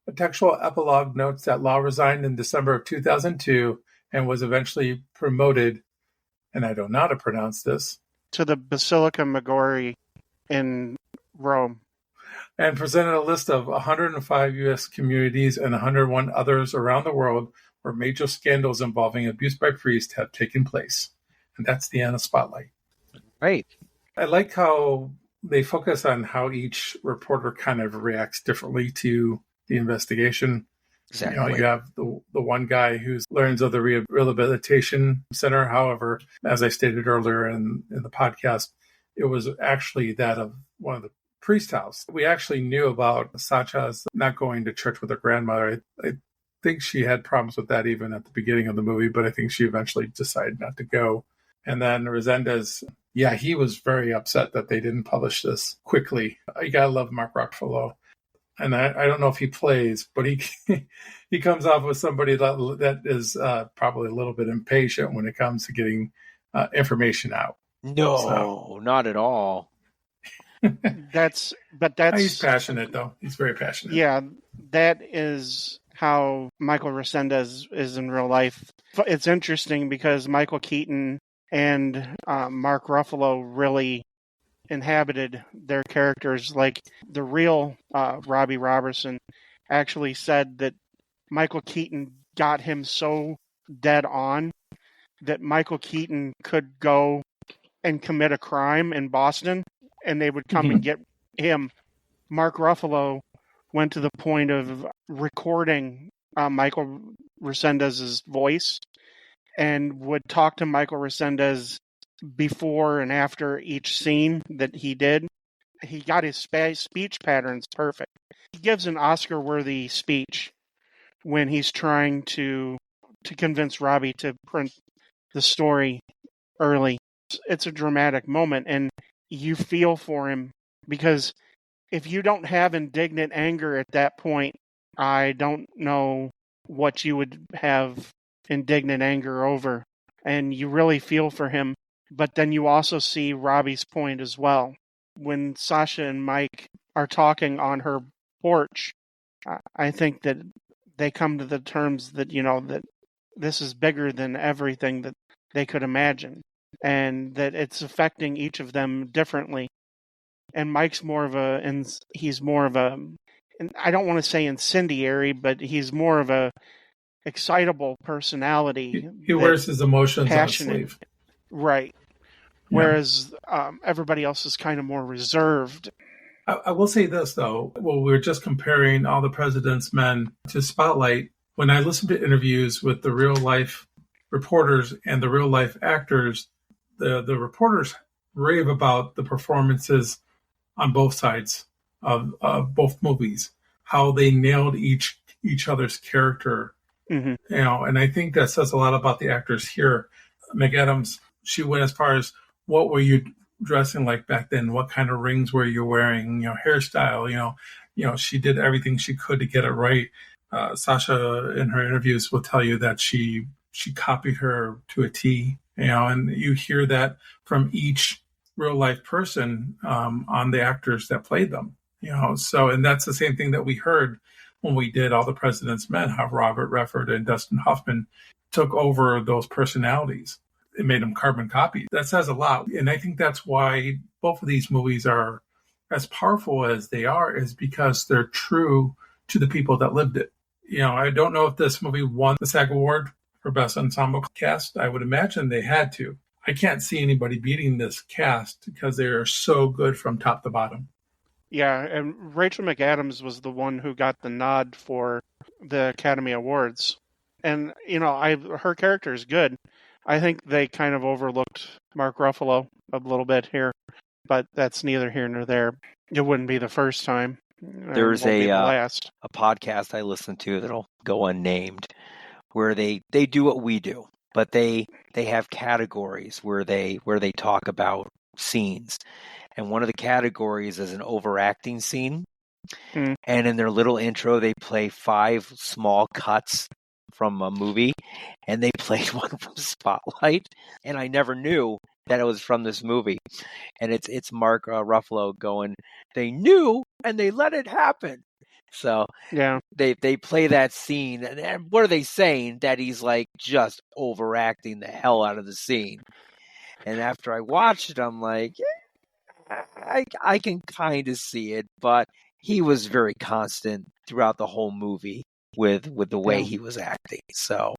A textual epilogue notes that Law resigned in December of 2002 and was eventually promoted, and I don't know how to pronounce this, to the Basilica Maggiore in Rome, and presented a list of 105 U.S. communities and 101 others around the world where major scandals involving abuse by priests have taken place. And that's the end of Spotlight. Right. I like how they focus on how each reporter kind of reacts differently to the investigation. Exactly. You have the one guy who learns of the rehabilitation center. However, as I stated earlier in the podcast, it was actually that of one of the priest house. We actually knew about Sacha's not going to church with her grandmother. I think she had problems with that even at the beginning of the movie, but I think she eventually decided not to go. And then Resendez, yeah, he was very upset that they didn't publish this quickly. You gotta love Mark Ruffalo. And I don't know if he plays, but he he comes off with somebody that is probably a little bit impatient when it comes to getting information out. No, not at all. That's He's passionate though. He's very passionate. Yeah, that is how Michael Resendez is in real life. It's interesting because Michael Keaton and Mark Ruffalo really inhabited their characters. Like the real Robbie Robertson actually said that Michael Keaton got him so dead on that Michael Keaton could go and commit a crime in Boston and they would come and get him. Mark Ruffalo went to the point of recording Michael Resendez's voice and would talk to Michael Resendez before and after each scene that he did. He got his speech patterns perfect. He gives an Oscar-worthy speech when he's trying to convince Robbie to print the story early. It's a dramatic moment, and you feel for him because if you don't have indignant anger at that point, I don't know what you would have indignant anger over. And you really feel for him. But then you also see Robbie's point as well. When Sasha and Mike are talking on her porch, I think that they come to the terms that, that this is bigger than everything that they could imagine. And that it's affecting each of them differently. And Mike's he's more of a, and I don't want to say incendiary, but he's more of a excitable personality. He wears his emotions passionate. on his sleeve. Right. Yeah. Whereas everybody else is kind of more reserved. I will say this, though. Well, we were just comparing All the President's Men to Spotlight. When I listened to interviews with the real-life reporters and the real-life actors, the reporters rave about the performances on both sides of both movies, how they nailed each other's character. Mm-hmm. And I think that says a lot about the actors here. McAdams, she went as far as, what were you dressing like back then? What kind of rings were you wearing? Hairstyle. She did everything she could to get it right. Sasha, in her interviews, will tell you that she copied her to a T. And you hear that from each real life person on the actors that played them. So, and that's the same thing that we heard when we did All the President's Men, how Robert Redford and Dustin Hoffman took over those personalities. It made them carbon copies. That says a lot. And I think that's why both of these movies are as powerful as they are, is because they're true to the people that lived it. I don't know if this movie won the SAG Award for Best Ensemble Cast. I would imagine they had to. I can't see anybody beating this cast because they are so good from top to bottom. Yeah, and Rachel McAdams was the one who got the nod for the Academy Awards. And, her character is good. I think they kind of overlooked Mark Ruffalo a little bit here, but that's neither here nor there. It wouldn't be the first time. There's a podcast I listen to that'll go unnamed where they do what we do, but they have categories where they talk about scenes. And one of the categories is an overacting scene. And in their little intro, they play 5 small cuts from a movie, and they played one from Spotlight, and I never knew that it was from this movie. And it's Mark Ruffalo going, they knew and they let it happen. So yeah, they play that scene, and what are they saying? That he's like just overacting the hell out of the scene. And after I watched it, I'm like, I can kind of see it, but he was very constant throughout the whole movie with the way he was acting. So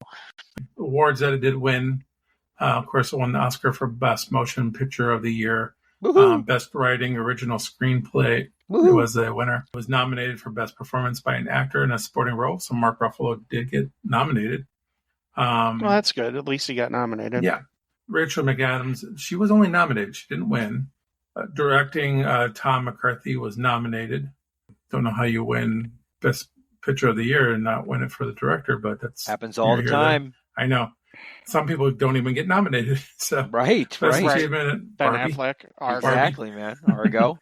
awards that it did win, of course, it won the Oscar for Best Motion Picture of the Year. Woohoo! Best Writing Original Screenplay. It Woohoo! was the winner. It was nominated for Best Performance by an Actor in a Supporting Role. So Mark Ruffalo did get nominated. Well, that's good. At least he got nominated. Yeah. Rachel McAdams, she was only nominated. She didn't win. Directing, Tom McCarthy was nominated. Don't know how you win Best Picture of the Year and not win it for the director, but that's happens all the time. I know. Some people don't even get nominated. So Right. Best Right. Achievement, Ben Barbie. Affleck, Argo. Exactly, man. Argo.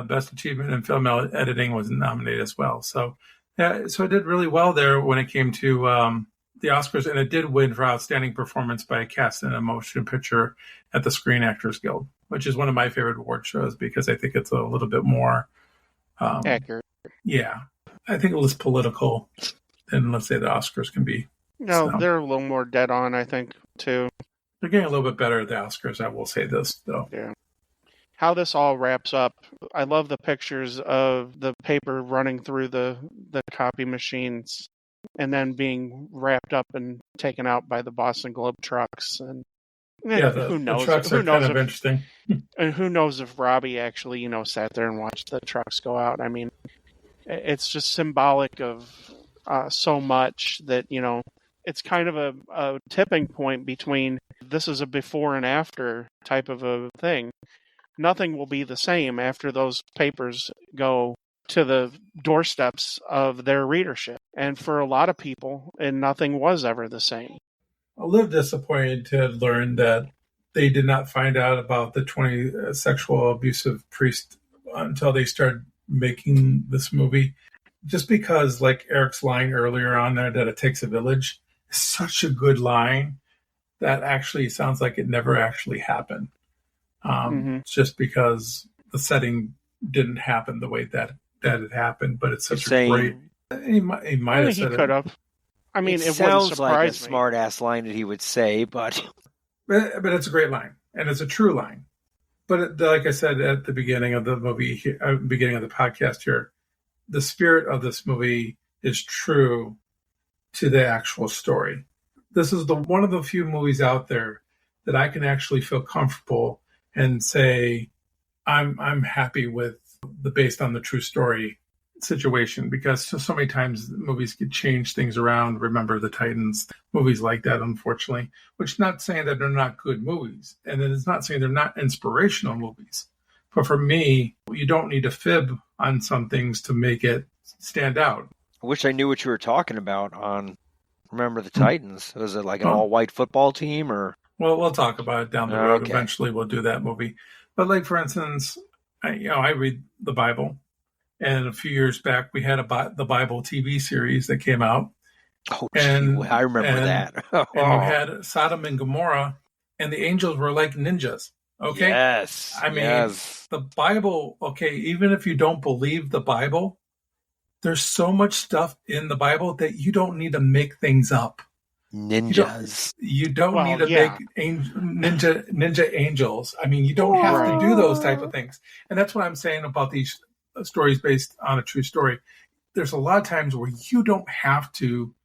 Best Achievement in Film Editing was nominated as well. So, yeah, so it did really well there when it came to the Oscars, and it did win for Outstanding Performance by a Cast in a Motion Picture at the Screen Actors Guild, which is one of my favorite award shows because I think it's a little bit more Accurate. Yeah, I think it was political than, let's say, the Oscars can be. No, So. they're a little more dead on, I think, too. They're getting a little bit better at the Oscars, I will say this, though. Yeah. How this all wraps up, I love the pictures of the paper running through the copy machines and then being wrapped up and taken out by the Boston Globe trucks. And Yeah, who knows? the trucks Who are knows kind of if, interesting. and who knows if Robbie actually, sat there and watched the trucks go out. I mean, it's just symbolic of so much that, it's kind of a tipping point between this is a before and after type of a thing. Nothing will be the same after those papers go to the doorsteps of their readership. And for a lot of people, and nothing was ever the same. A little disappointed to learn that they did not find out about the 20 sexual abusive priest until they started making this movie. Just because, like Eric's line earlier on there, that it takes a village, is such a good line that actually sounds like it never actually happened. Just because the setting didn't happen the way that it happened, but it's such a great. He might have said he could have. I mean, it sounds wouldn't surprise like a me. smart ass line that he would say, but it's a great line, and it's a true line. But like I said at the beginning of the movie, beginning of the podcast here, the spirit of this movie is true to the actual story. This is one of the few movies out there that I can actually feel comfortable and say I'm happy with the based on the true story situation, because so many times movies could change things around. Remember the Titans, movies like that, unfortunately, which is not saying that they're not good movies, and it's not saying they're not inspirational movies. But for me, you don't need to fib on some things to make it stand out. I wish I knew what you were talking about on Remember the Titans. Was it like an all-white football team, or? Well, we'll talk about it down the road. Okay. Eventually, we'll do that movie. But like, for instance, I read the Bible, and a few years back we had the Bible TV series that came out. Oh, I remember that. And we had Sodom and Gomorrah, and the angels were like ninjas. Okay. Yes. I mean, the Bible. Okay, even if you don't believe the Bible, there's so much stuff in the Bible that you don't need to make things up. Ninjas. You don't need to make ninja angels. I mean, you don't have to do those type of things. And that's what I'm saying about these stories based on a true story. There's a lot of times where you don't have to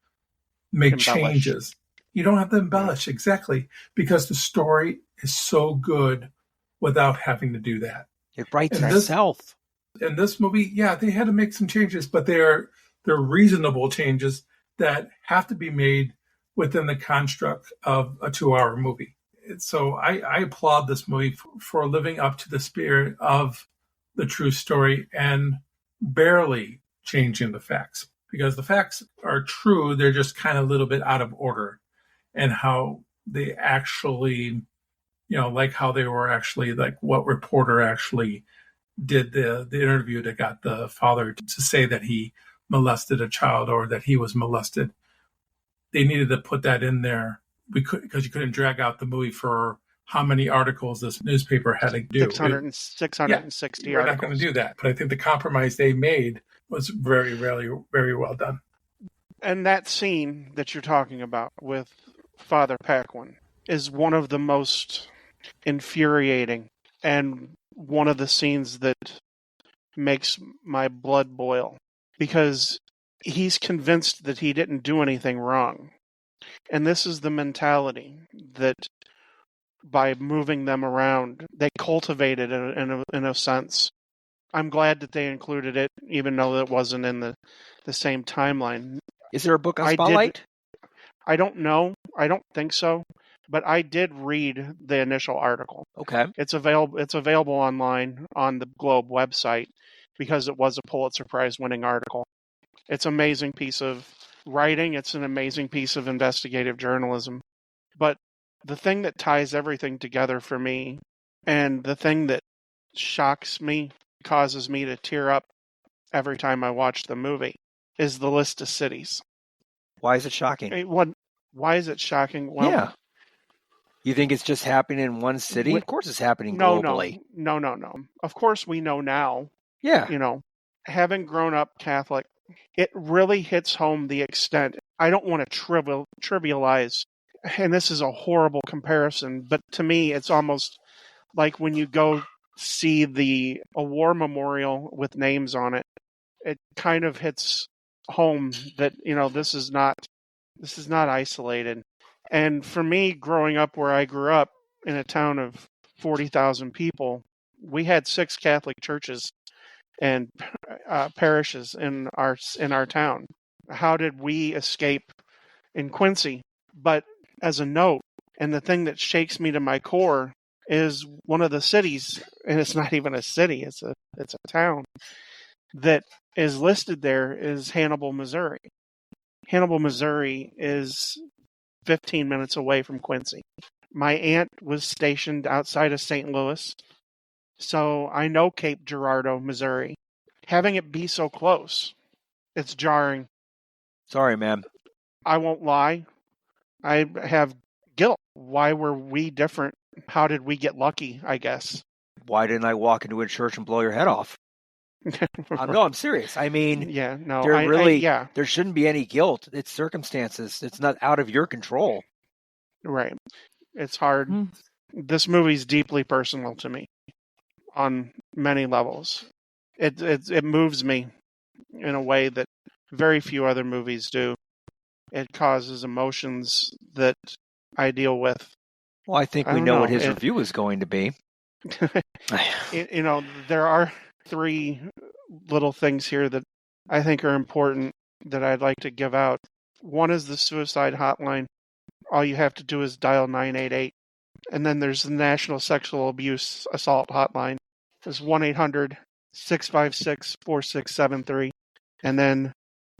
make changes. You don't have to embellish, exactly, because the story is so good without having to do that. It writes itself. In this movie, yeah, they had to make some changes, but they're reasonable changes that have to be made within the construct of a 2-hour movie. So I applaud this movie for living up to the spirit of the true story and barely changing the facts, because the facts are true. They're just kind of a little bit out of order, and how they actually, like how they were actually, like what reporter actually did the interview that got the father to say that he molested a child or that he was molested. They needed to put that in there because you couldn't drag out the movie for how many articles this newspaper had to do. 660 articles. We're not going to do that. But I think the compromise they made was very, very, very well done. And that scene that you're talking about with Father Paquin is one of the most infuriating and one of the scenes that makes my blood boil, because he's convinced that he didn't do anything wrong. And this is the mentality that by moving them around. They cultivated it in a sense. I'm glad that they included it, even though it wasn't in the same timeline. Is there a book on Spotlight? I don't know. I don't think so. But I did read the initial article. Okay. It's available online on the Globe website because it was a Pulitzer Prize winning article. It's an amazing piece of writing. It's an amazing piece of investigative journalism. But the thing that ties everything together for me, and the thing that shocks me, causes me to tear up every time I watch the movie, is the list of cities. Why is it shocking? Why is it shocking? Well, yeah. You think it's just happening in one city? Of course it's happening globally. No. Of course we know now. Yeah. You know, having grown up Catholic, it really hits home the extent. I don't want to trivialize, and this is a horrible comparison, but to me it's almost like when you go see a war memorial with names on it, it kind of hits home that, you know, this is not isolated. And for me, growing up where I grew up in a town of 40,000 people, we had 6 Catholic churches and parishes in our town. How did we escape in Quincy? But as a note, and the thing that shakes me to my core is one of the cities, and it's not even a city, it's a town that is listed there is Hannibal, Missouri. Hannibal, Missouri is 15 minutes away from Quincy. My aunt was stationed outside of St. Louis, so I know Cape Girardeau, Missouri. Having it be so close, it's jarring. Sorry, man. I won't lie. I have guilt. Why were we different? How did we get lucky, I guess? Why didn't I walk into a church and blow your head off? No, I'm serious. I mean, there shouldn't be any guilt. It's circumstances. It's not out of your control. Right. It's hard. This movie's deeply personal to me on many levels. It moves me in a way that very few other movies do. It causes emotions that I deal with. Well, I think we know what his review is going to be. You know, there are 3 little things here that I think are important that I'd like to give out. One is the suicide hotline. All you have to do is dial 988. And then there's the National Sexual Abuse Assault Hotline. It's 1-800-656-4673. And then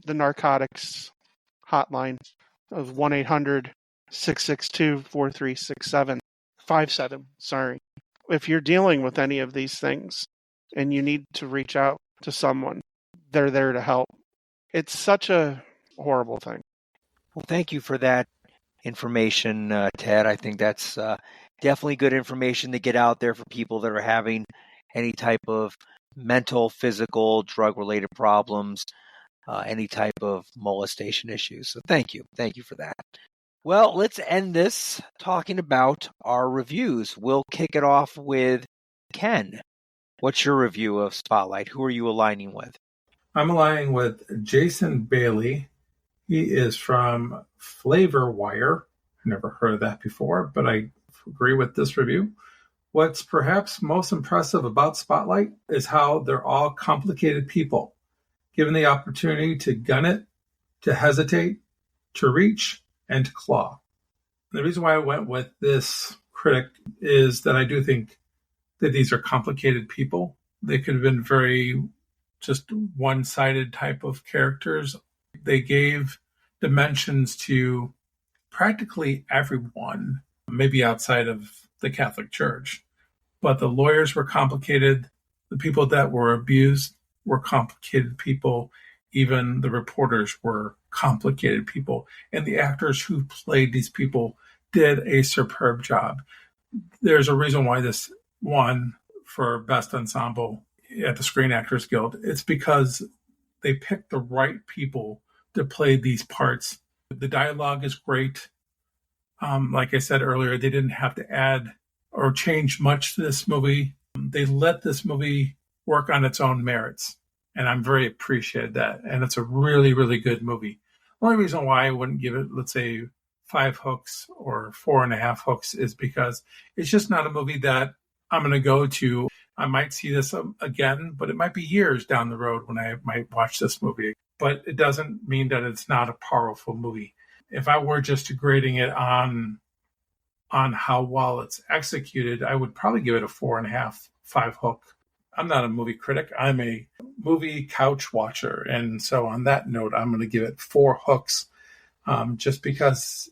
the narcotics hotline of 1-800-662-4367. 57, sorry. If you're dealing with any of these things and you need to reach out to someone, they're there to help. It's such a horrible thing. Well, thank you for that information, Ted. I think that's definitely good information to get out there for people that are having any type of mental, physical, drug-related problems, any type of molestation issues. So thank you. Thank you for that. Well, let's end this talking about our reviews. We'll kick it off with Ken. What's your review of Spotlight? Who are you aligning with? I'm aligning with Jason Bailey. He is from Flavor Wire. I've never heard of that before, but I agree with this review. What's perhaps most impressive about Spotlight is how they're all complicated people, given the opportunity to gun it, to hesitate, to reach, and to claw. And the reason why I went with this critic is that I do think that these are complicated people. They could have been very just one-sided type of characters. They gave dimensions to practically everyone, maybe outside of the Catholic Church. But the lawyers were complicated. The people that were abused were complicated people. Even the reporters were complicated people. And the actors who played these people did a superb job. There's a reason why this won for Best Ensemble at the Screen Actors Guild. It's because they picked the right people to play these parts. The dialogue is great. Like I said earlier, they didn't have to add or change much to this movie. They let this movie work on its own merits. And I'm very appreciative of that. And it's a really, really good movie. The only reason why I wouldn't give it, let's say, 5 hooks or 4.5 hooks is because it's just not a movie that I'm going to go to. I might see this again, but it might be years down the road when I might watch this movie. But it doesn't mean that it's not a powerful movie. If I were just grading it on how well it's executed, I would probably give it a 4.5, 5 hook. I'm not a movie critic. I'm a movie couch watcher. And so on that note, I'm going to give it 4 hooks. Just because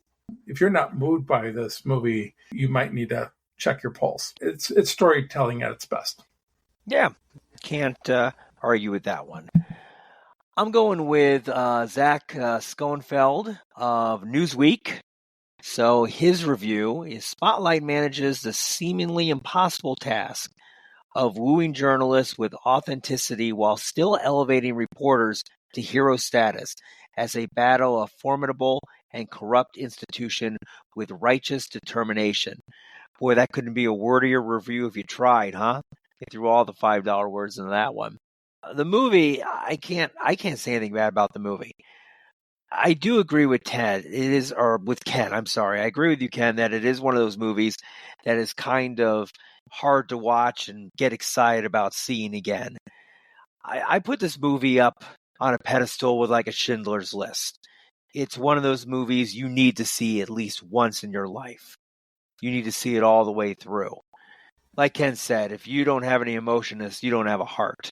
if you're not moved by this movie, you might need to check your pulse. It's storytelling at its best. Yeah, can't argue with that one. I'm going with Zach Schoenfeld of Newsweek. So his review is Spotlight manages the seemingly impossible task of wooing journalists with authenticity while still elevating reporters to hero status as they battle a formidable and corrupt institution with righteous determination. Boy, that couldn't be a wordier review if you tried, huh? They threw all the $5 words into that one. The movie, I can't say anything bad about the movie. I do agree with Ted. With Ken, I'm sorry. I agree with you, Ken, that it is one of those movies that is kind of hard to watch and get excited about seeing again. I put this movie up on a pedestal with like a Schindler's List. It's one of those movies you need to see at least once in your life. You need to see it all the way through. Like Ken said, if you don't have any emotion, you don't have a heart.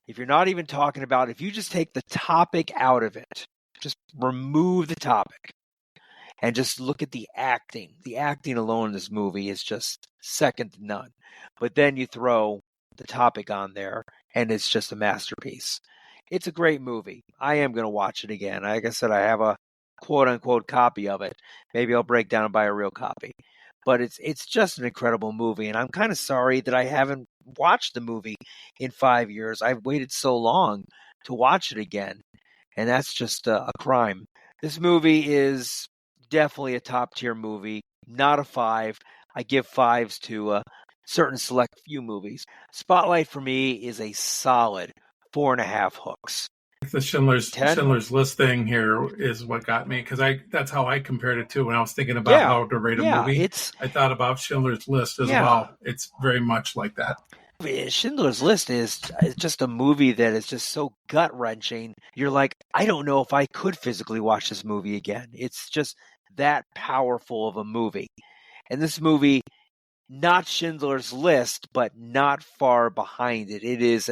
If you're not even talking about, if you just take the topic out of it, just remove the topic and just look at the acting. The acting alone in this movie is just second to none. But then you throw the topic on there and it's just a masterpiece. It's a great movie. I am going to watch it again. Like I said, I have a quote-unquote copy of it. Maybe I'll break down and buy a real copy. But it's just an incredible movie, and I'm kind of sorry that I haven't watched the movie in 5 years. I've waited so long to watch it again, and that's just a crime. This movie is definitely a top-tier movie, not a 5. I give 5s to certain select few movies. Spotlight for me is a solid 4.5 hooks. The Schindler's List thing here is what got me, because that's how I compared it to when I was thinking about how to rate a movie. I thought about Schindler's List as well. It's very much like that. Schindler's List is just a movie that is just so gut-wrenching. You're like, I don't know if I could physically watch this movie again. It's just that powerful of a movie. And this movie, not Schindler's List, but not far behind it. It is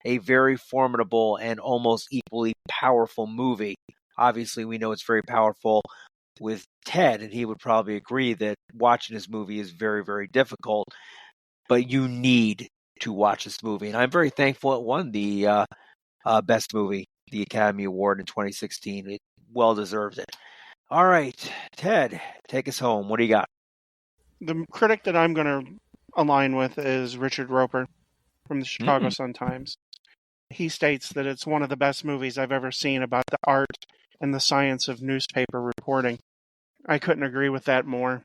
a very formidable and almost equally powerful movie. Obviously, we know it's very powerful with Ted, and he would probably agree that watching this movie is very, very difficult. But you need to watch this movie. And I'm very thankful it won the Best Movie, the Academy Award in 2016. It well deserves it. All right, Ted, take us home. What do you got? The critic that I'm going to align with is Richard Roper from the Chicago Sun-Times. He states that it's one of the best movies I've ever seen about the art and the science of newspaper reporting. I couldn't agree with that more.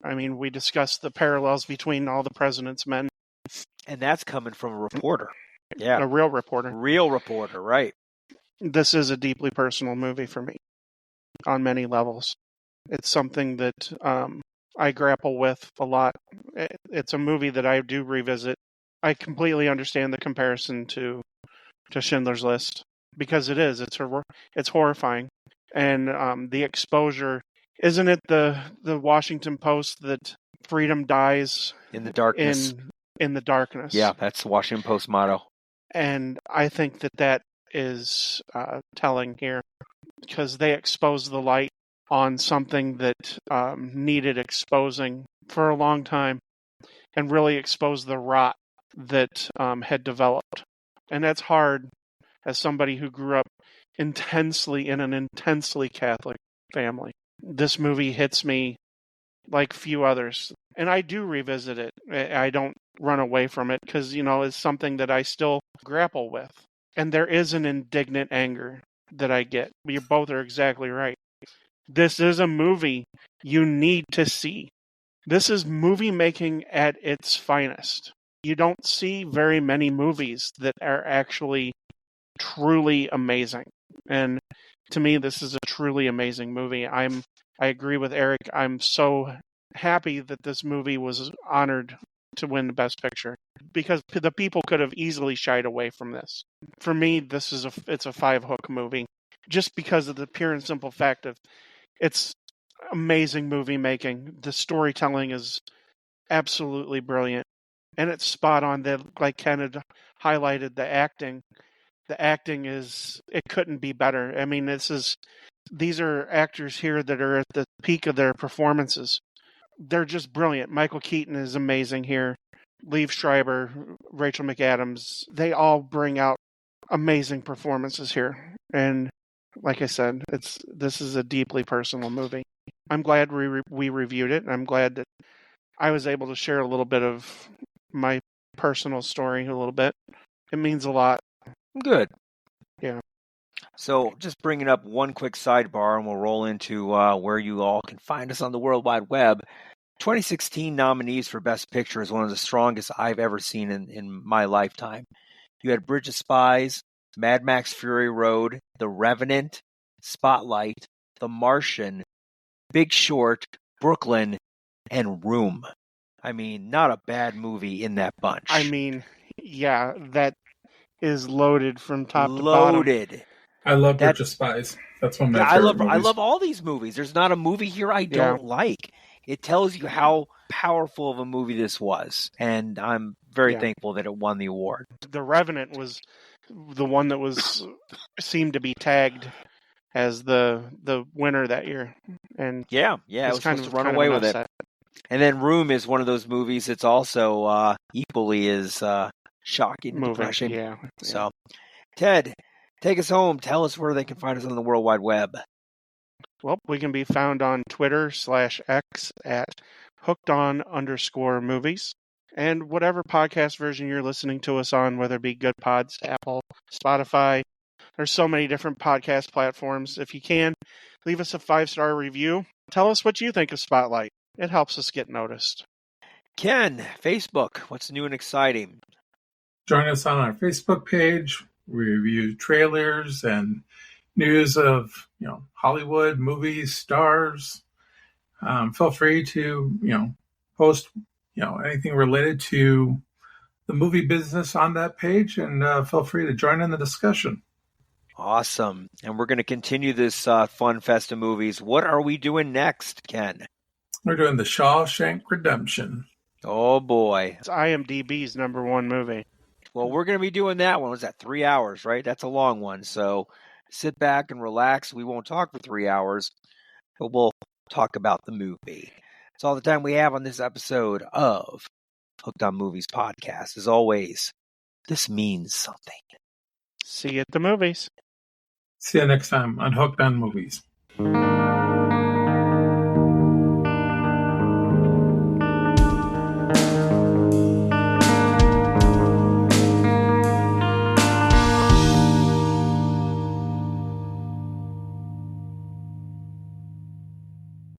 I mean, we discussed the parallels between All the President's Men. And that's coming from a reporter. Yeah. A real reporter. Real reporter, right. This is a deeply personal movie for me on many levels. It's something that I grapple with a lot. It's a movie that I do revisit. I completely understand the comparison to Schindler's List, because it's horrifying. And the exposure, isn't it the Washington Post that freedom dies in the darkness? In the darkness. Yeah, that's the Washington Post motto. And I think that is telling here, because they expose the light on something that needed exposing for a long time, and really expose the rot that had developed. And that's hard as somebody who grew up intensely in an intensely Catholic family. This movie hits me like few others. And I do revisit it. I don't run away from it because, it's something that I still grapple with. And there is an indignant anger that I get. You both are exactly right. This is a movie you need to see. This is movie making at its finest. You don't see very many movies that are actually truly amazing. And To me, this is a truly amazing movie. I agree with Eric. I'm so happy that this movie was honored to win the Best Picture, because the people could have easily shied away from this. For me, it's a 5-hook movie, just because of the pure and simple fact of it's amazing movie making. The storytelling is absolutely brilliant, and it's spot on. That, like Ken had highlighted, the acting. The acting it couldn't be better. I mean, these are actors here that are at the peak of their performances. They're just brilliant. Michael Keaton is amazing here. Liev Schreiber, Rachel McAdams, they all bring out amazing performances here. And like I said, this is a deeply personal movie. I'm glad we reviewed it. I'm glad that I was able to share a little bit of my personal story a little bit. It means a lot. Good. Yeah. So just bringing up one quick sidebar, and we'll roll into where you all can find us on the World Wide Web. 2016 nominees for Best Picture is one of the strongest I've ever seen in my lifetime. You had Bridge of Spies, Mad Max Fury Road, The Revenant, Spotlight, The Martian, Big Short, Brooklyn, and Room. I mean, not a bad movie in that bunch. I mean, yeah, that is loaded from top to bottom. Loaded. I love Bridge of Spies. That's one of my Yeah, favorite movies. I love all these movies. There's not a movie here I don't like. It tells you how powerful of a movie this was, and I'm very thankful that it won the award. The Revenant was the one that seemed to be tagged as the winner that year, and it was supposed to run away with it. And then Room is one of those movies that's also equally as shocking and depressing. Yeah. So, Ted, take us home. Tell us where they can find us on the World Wide Web. Well, we can be found on Twitter/X at hookedon_movies. And whatever podcast version you're listening to us on, whether it be Good Pods, Apple, Spotify, there's so many different podcast platforms. If you can, leave us a 5-star review. Tell us what you think of Spotlight. It helps us get noticed. Ken, Facebook, what's new and exciting? Join us on our Facebook page. We review trailers and news of Hollywood movies, stars. Feel free to post anything related to the movie business on that page, and feel free to join in the discussion. Awesome. And we're going to continue this fun fest of movies. What are we doing next, Ken? We're doing The Shawshank Redemption. Oh, boy. It's IMDb's #1 movie. Well, we're going to be doing that one. Was that 3 hours, right? That's a long one. So sit back and relax. We won't talk for 3 hours, but we'll talk about the movie. It's all the time we have on this episode of Hooked on Movies podcast. As always, this means something. See you at the movies. See you next time on Hooked on Movies.